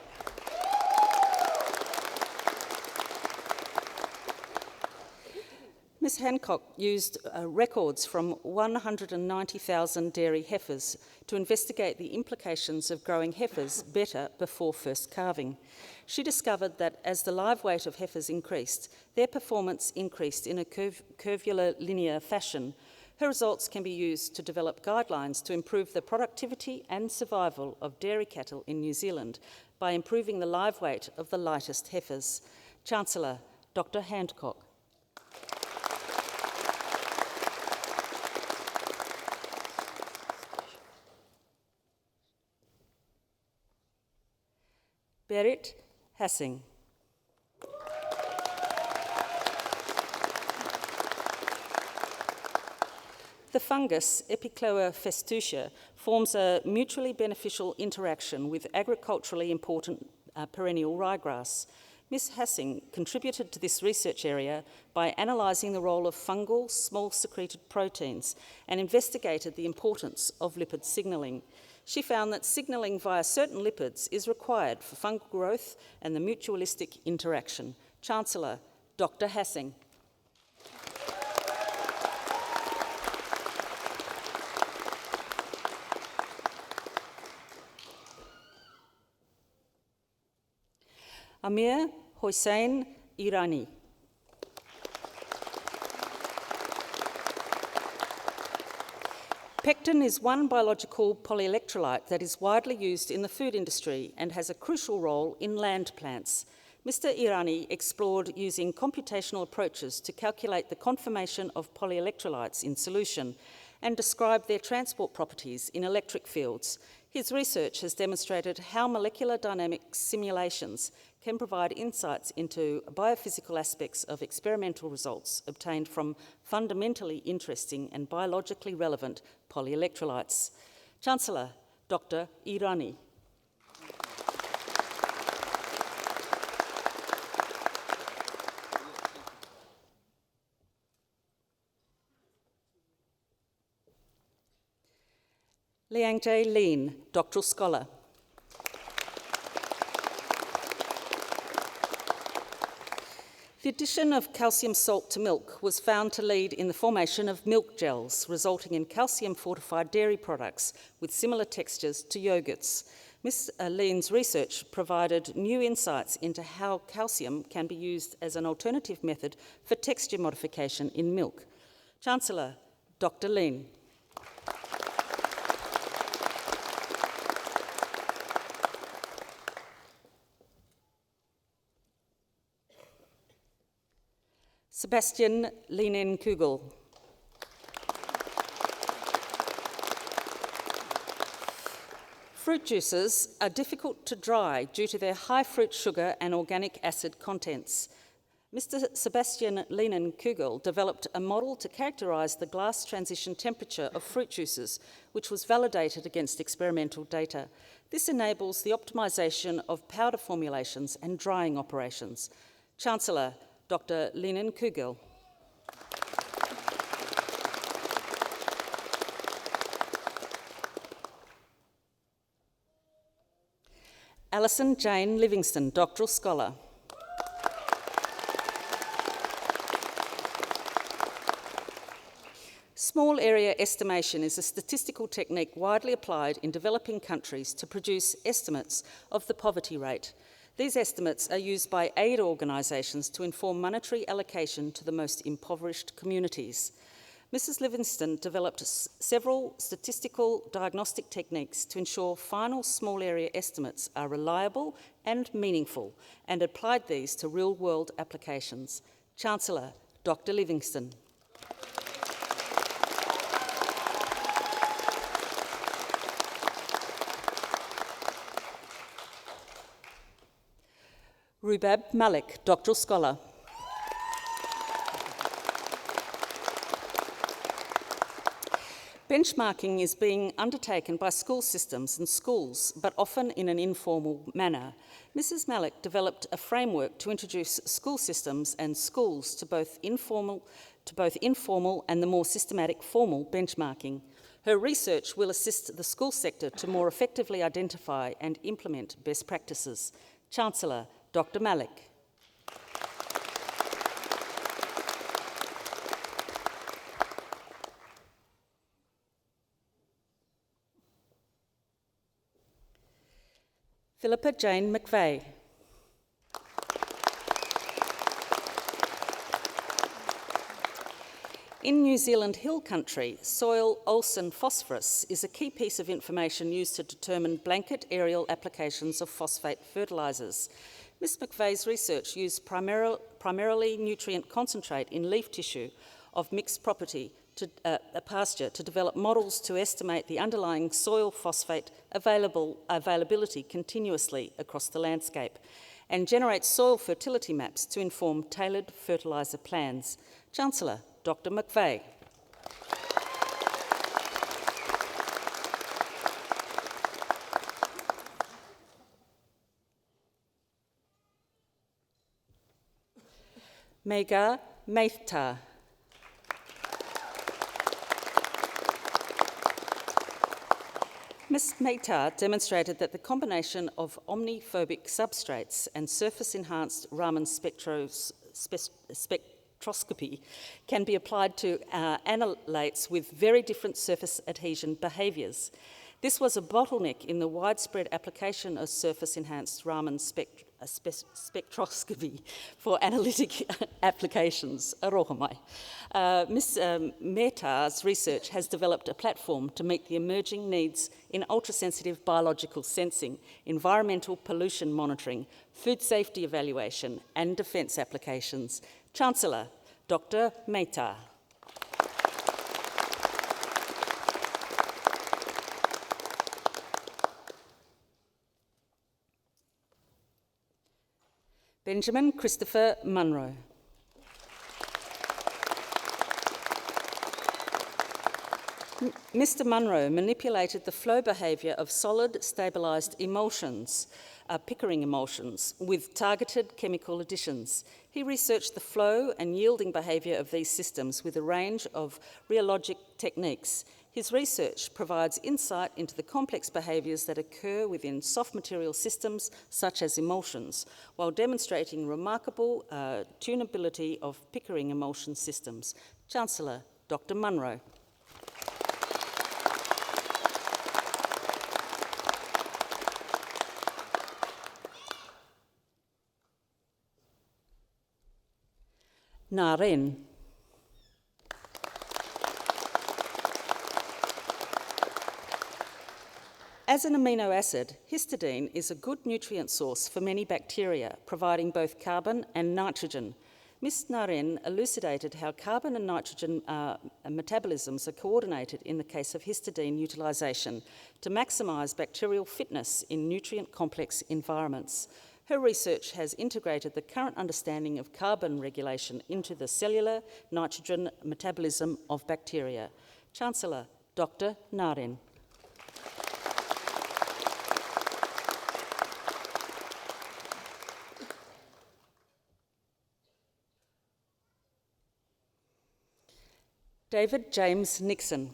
Ms. Hancock used records from 190,000 dairy heifers to investigate the implications of growing heifers better before first calving. She discovered that as the live weight of heifers increased, their performance increased in a curvular linear fashion. Her results can be used to develop guidelines to improve the productivity and survival of dairy cattle in New Zealand by improving the live weight of the lightest heifers. Chancellor, Dr. Handcock. Berit Hassing. The fungus Epicloa festucia forms a mutually beneficial interaction with agriculturally important perennial ryegrass. Ms. Hassing contributed to this research area by analysing the role of fungal small secreted proteins and investigated the importance of lipid signalling. She found that signalling via certain lipids is required for fungal growth and the mutualistic interaction. Chancellor, Dr. Hassing. Amir Hossein Irani. Pectin is one biological polyelectrolyte that is widely used in the food industry and has a crucial role in land plants. Mr. Irani explored using computational approaches to calculate the conformation of polyelectrolytes in solution and describe their transport properties in electric fields. His research has demonstrated how molecular dynamics simulations can provide insights into biophysical aspects of experimental results obtained from fundamentally interesting and biologically relevant polyelectrolytes. Chancellor, Dr. Irani. Liang J. Lean, Doctoral Scholar. The addition of calcium salt to milk was found to lead in the formation of milk gels, resulting in calcium-fortified dairy products with similar textures to yogurts. Ms. Lean's research provided new insights into how calcium can be used as an alternative method for texture modification in milk. Chancellor, Dr. Lean. Sebastian Lienen-Kugel. Fruit juices are difficult to dry due to their high fruit sugar and organic acid contents. Mr. Sebastian Leinen-Kugel developed a model to characterise the glass transition temperature of fruit juices, which was validated against experimental data. This enables the optimisation of powder formulations and drying operations. Chancellor, Dr. Leinen-Kugel. Alison Jane Livingston, Doctoral Scholar. Small area estimation is a statistical technique widely applied in developing countries to produce estimates of the poverty rate. These estimates are used by aid organisations to inform monetary allocation to the most impoverished communities. Mrs. Livingston developed several statistical diagnostic techniques to ensure final small area estimates are reliable and meaningful, and applied these to real-world applications. Chancellor, Dr. Livingston. Rubab Malik, Doctoral Scholar. Benchmarking is being undertaken by school systems and schools, but often in an informal manner. Mrs. Malik developed a framework to introduce school systems and schools to both informal and the more systematic formal benchmarking. Her research will assist the school sector to more effectively identify and implement best practices. Chancellor, Dr. Malik. Philippa Jane McVeigh. In New Zealand hill country, soil Olsen phosphorus is a key piece of information used to determine blanket aerial applications of phosphate fertilisers. Ms. McVeigh's research used primarily nutrient concentrate in leaf tissue of mixed property to pasture to develop models to estimate the underlying soil phosphate availability continuously across the landscape, and generate soil fertility maps to inform tailored fertiliser plans. Chancellor, Dr. McVeigh. Megha Mehta. Ms. Mehta demonstrated that the combination of omniphobic substrates and surface-enhanced Raman spectroscopy can be applied to analytes with very different surface adhesion behaviours. This was a bottleneck in the widespread application of surface-enhanced Raman spectroscopy for analytic applications. Aroha mai. Ms. Mehta's research has developed a platform to meet the emerging needs in ultrasensitive biological sensing, environmental pollution monitoring, food safety evaluation, and defence applications. Chancellor, Dr. Mehta. Benjamin Christopher Munro. Mr. Munro manipulated the flow behaviour of solid stabilised emulsions, Pickering emulsions, with targeted chemical additions. He researched the flow and yielding behaviour of these systems with a range of rheologic techniques. His research provides insight into the complex behaviours that occur within soft material systems such as emulsions, while demonstrating remarkable tunability of Pickering emulsion systems. Chancellor, Dr. Munro. Naren. As an amino acid, histidine is a good nutrient source for many bacteria, providing both carbon and nitrogen. Ms. Naren elucidated how carbon and nitrogen metabolisms are coordinated in the case of histidine utilisation to maximise bacterial fitness in nutrient-complex environments. Her research has integrated the current understanding of carbon regulation into the cellular nitrogen metabolism of bacteria. Chancellor, Dr. Naren. David James Nixon.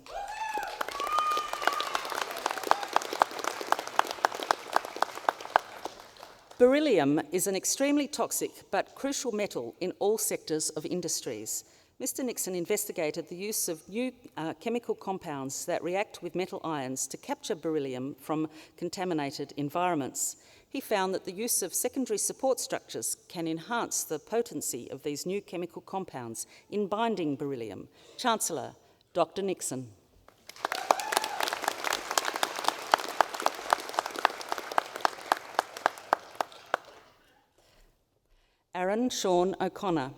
Beryllium is an extremely toxic but crucial metal in all sectors of industries. Mr. Nixon investigated the use of new chemical compounds that react with metal ions to capture beryllium from contaminated environments. He found that the use of secondary support structures can enhance the potency of these new chemical compounds in binding beryllium. Chancellor, Dr. Nixon. Aaron Sean O'Connor.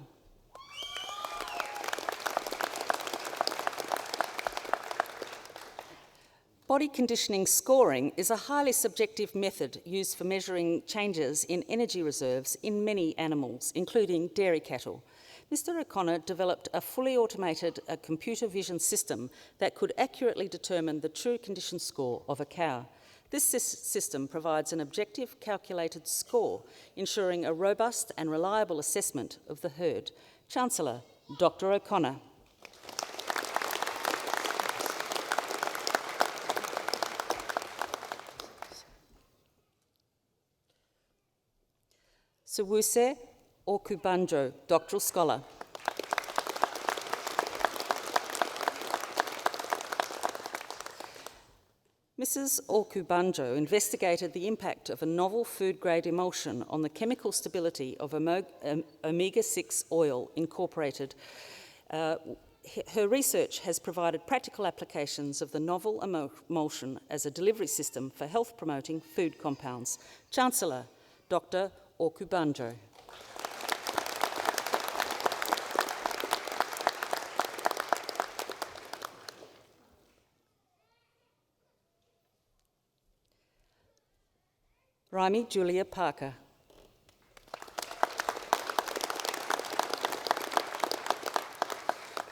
Body conditioning scoring is a highly subjective method used for measuring changes in energy reserves in many animals, including dairy cattle. Mr. O'Connor developed a fully automated computer vision system that could accurately determine the true condition score of a cow. This system provides an objective calculated score, ensuring a robust and reliable assessment of the herd. Chancellor, Dr. O'Connor. Sawuse Okubanjo, Doctoral Scholar. Mrs. Okubanjo investigated the impact of a novel food-grade emulsion on the chemical stability of omega-6 oil incorporated. Her research has provided practical applications of the novel emulsion as a delivery system for health-promoting food compounds. Chancellor, Dr. Okubanjo. Raimi Julia Parker.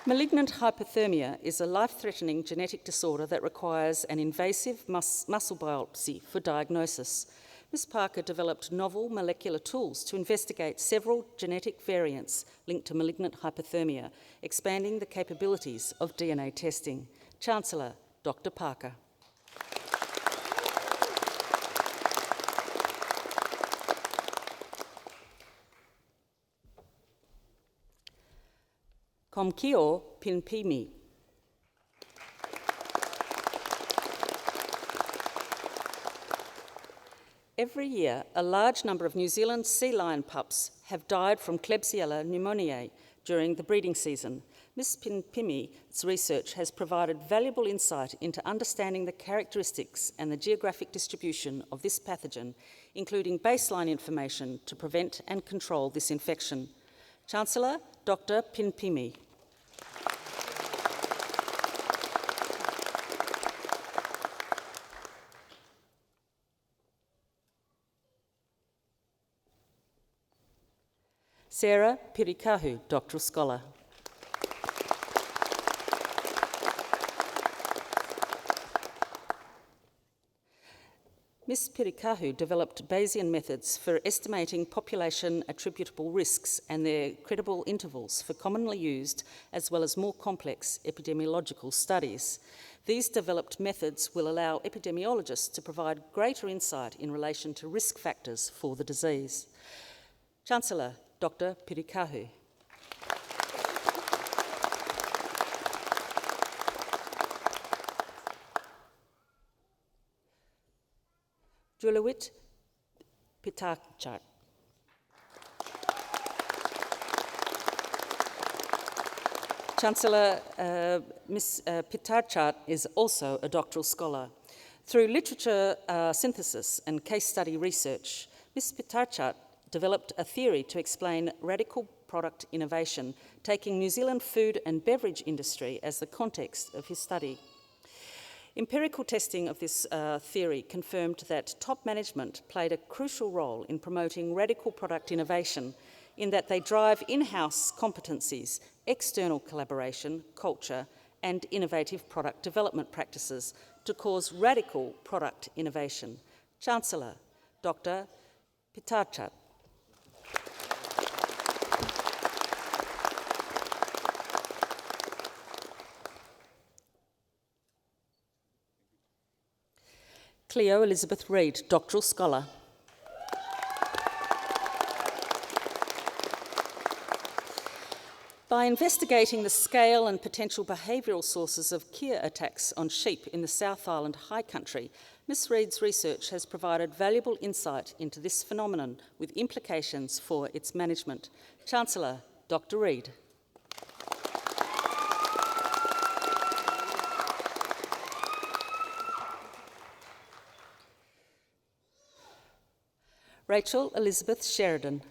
Malignant hypothermia is a life-threatening genetic disorder that requires an invasive muscle biopsy for diagnosis. Ms. Parker developed novel molecular tools to investigate several genetic variants linked to malignant hypothermia, expanding the capabilities of DNA testing. Chancellor, Dr. Parker. Komkio Pinpimi. Every year, a large number of New Zealand sea lion pups have died from Klebsiella pneumoniae during the breeding season. Ms. Pinpimi's research has provided valuable insight into understanding the characteristics and the geographic distribution of this pathogen, including baseline information to prevent and control this infection. Chancellor, Dr. Pinpimi. Sarah Perico, Doctoral Scholar. Ms. Perico developed Bayesian methods for estimating population attributable risks and their credible intervals for commonly used as well as more complex epidemiological studies. These developed methods will allow epidemiologists to provide greater insight in relation to risk factors for the disease. Chancellor, Dr. Perico. Julawit Pitachat. Chancellor, Ms. Pitachat is also a doctoral scholar. Through literature synthesis and case study research, Ms. Pitachat developed a theory to explain radical product innovation, taking New Zealand food and beverage industry as the context of his study. Empirical testing of this theory confirmed that top management played a crucial role in promoting radical product innovation, in that they drive in-house competencies, external collaboration, culture, and innovative product development practices to cause radical product innovation. Chancellor, Dr. Pitarchak. Cleo Elizabeth Reid, Doctoral Scholar. By investigating the scale and potential behavioural sources of Kia attacks on sheep in the South Island High Country, Ms Reid's research has provided valuable insight into this phenomenon with implications for its management. Chancellor, Dr Reid. Rachel Elizabeth Sheridan.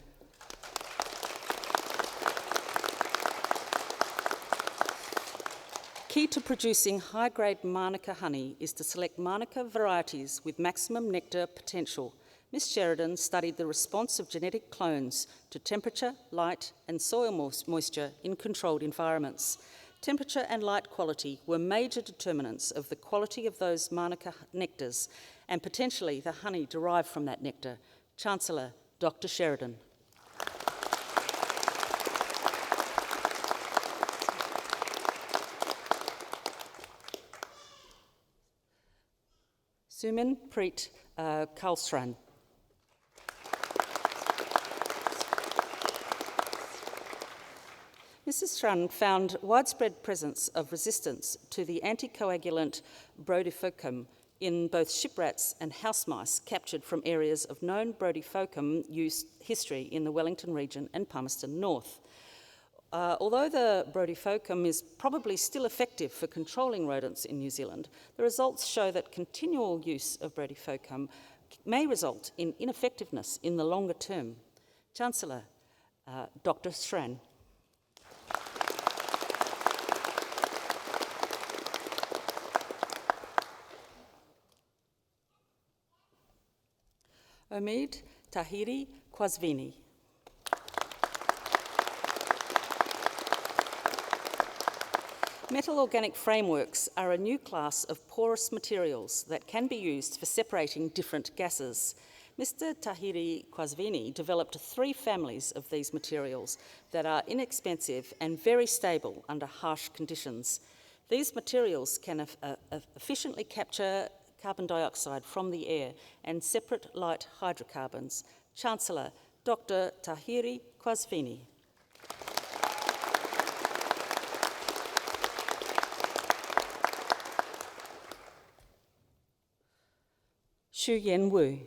Key to producing high-grade Manuka honey is to select Manuka varieties with maximum nectar potential. Ms Sheridan studied the response of genetic clones to temperature, light and soil moisture in controlled environments. Temperature and light quality were major determinants of the quality of those Manuka nectars and potentially the honey derived from that nectar. Chancellor, Dr Sheridan. Sumin Preet Kalsran. Mrs. Shran found widespread presence of resistance to the anticoagulant Brodifacoum in both ship rats and house mice captured from areas of known Brodifacoum use history in the Wellington region and Palmerston North. Although the Brodifacoum is probably still effective for controlling rodents in New Zealand, the results show that continual use of Brodifacoum may result in ineffectiveness in the longer term. Chancellor, Dr. Shran. Omid Tahiri Kwasvini. Metal organic frameworks are a new class of porous materials that can be used for separating different gases. Mr. Tahiri Kwasvini developed 3 families of these materials that are inexpensive and very stable under harsh conditions. These materials can efficiently capture carbon dioxide from the air and separate light hydrocarbons. Chancellor, Dr. Tahiri Kwasvini. Xu Yen Wu.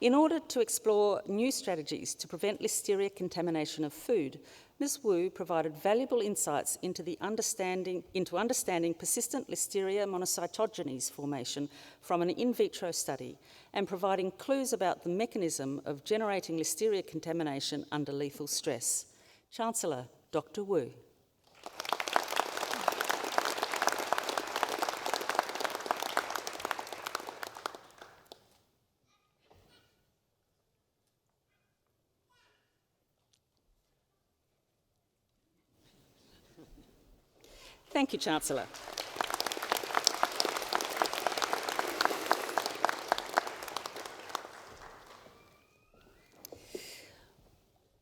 In order to explore new strategies to prevent listeria contamination of food, Ms. Wu provided valuable insights into understanding persistent Listeria monocytogenes formation from an in vitro study and providing clues about the mechanism of generating Listeria contamination under lethal stress. Chancellor, Dr. Wu. Thank you, Chancellor.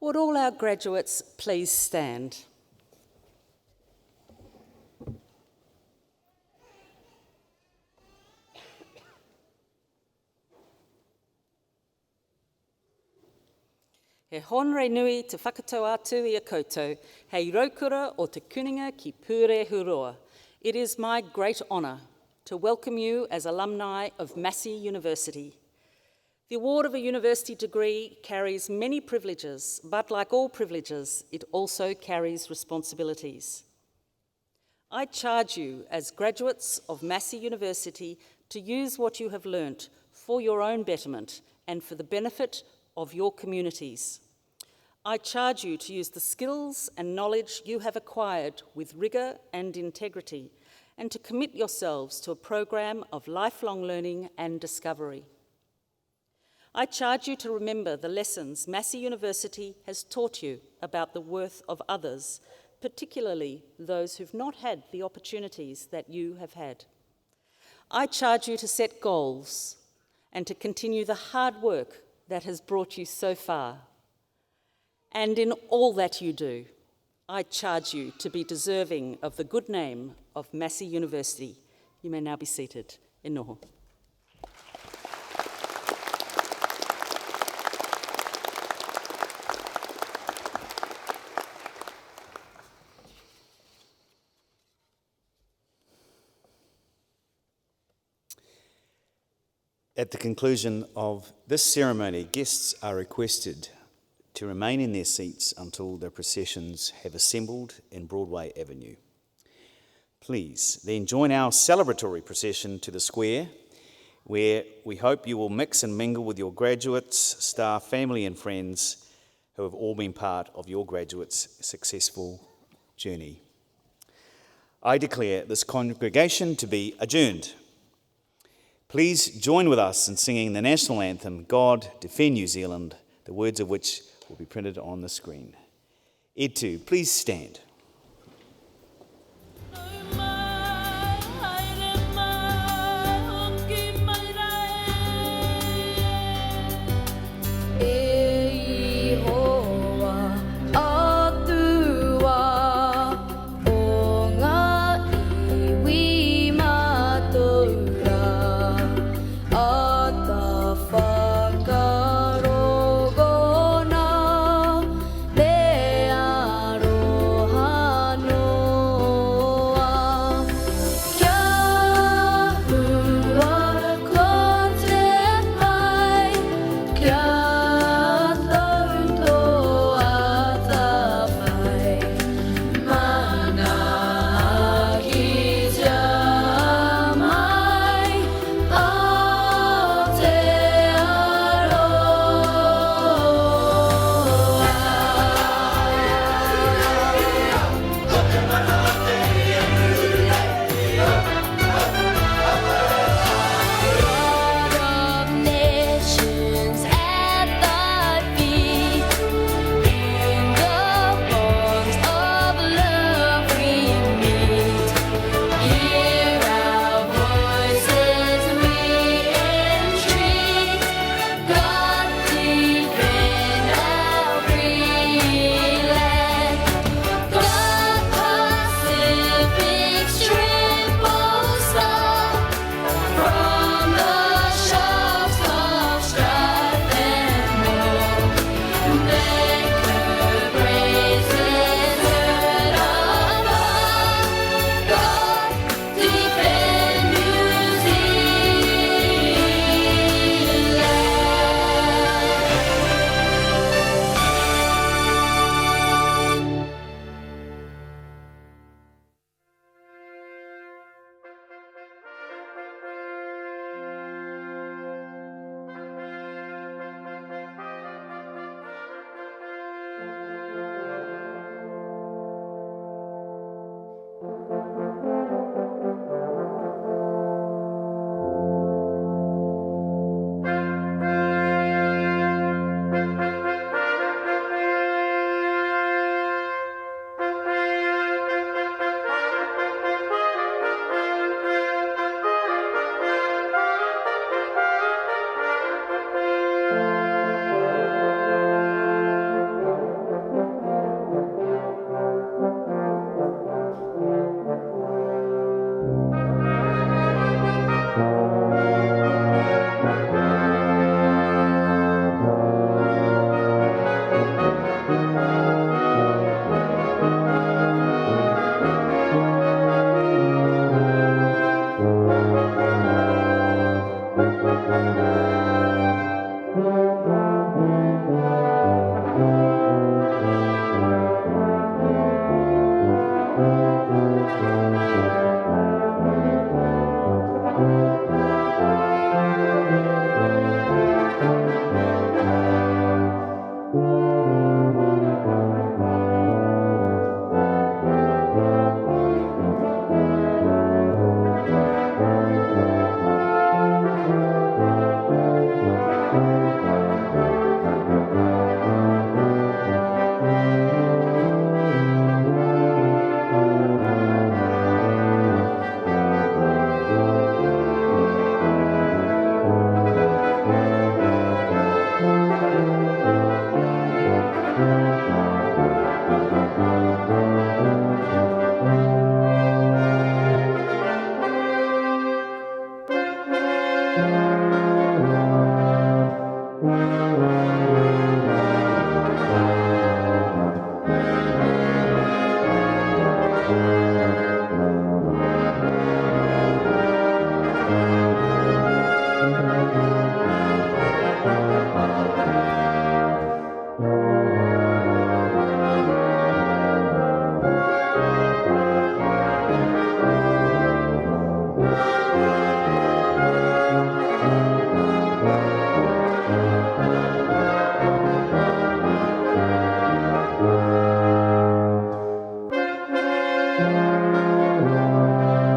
Would all our graduates please stand? He honre nui te whakatau atu I a koutou, hei raukura o te kuninga ki pure huroa. It is my great honour to welcome you as alumni of Massey University. The award of a university degree carries many privileges, but like all privileges, it also carries responsibilities. I charge you as graduates of Massey University to use what you have learnt for your own betterment and for the benefit of your communities. I charge you to use the skills and knowledge you have acquired with rigour and integrity, and to commit yourselves to a program of lifelong learning and discovery. I charge you to remember the lessons Massey University has taught you about the worth of others, particularly those who've not had the opportunities that you have had. I charge you to set goals and to continue the hard work that has brought you so far. And in all that you do, I charge you to be deserving of the good name of Massey University. You may now be seated. E noho. At the conclusion of this ceremony, guests are requested to remain in their seats until the processions have assembled in Broadway Avenue. Please then join our celebratory procession to the square, where we hope you will mix and mingle with your graduates, staff, family and friends who have all been part of your graduates' successful journey. I declare this congregation to be adjourned. Please join with us in singing the national anthem, God Defend New Zealand, the words of which will be printed on the screen. Ed 2, please stand.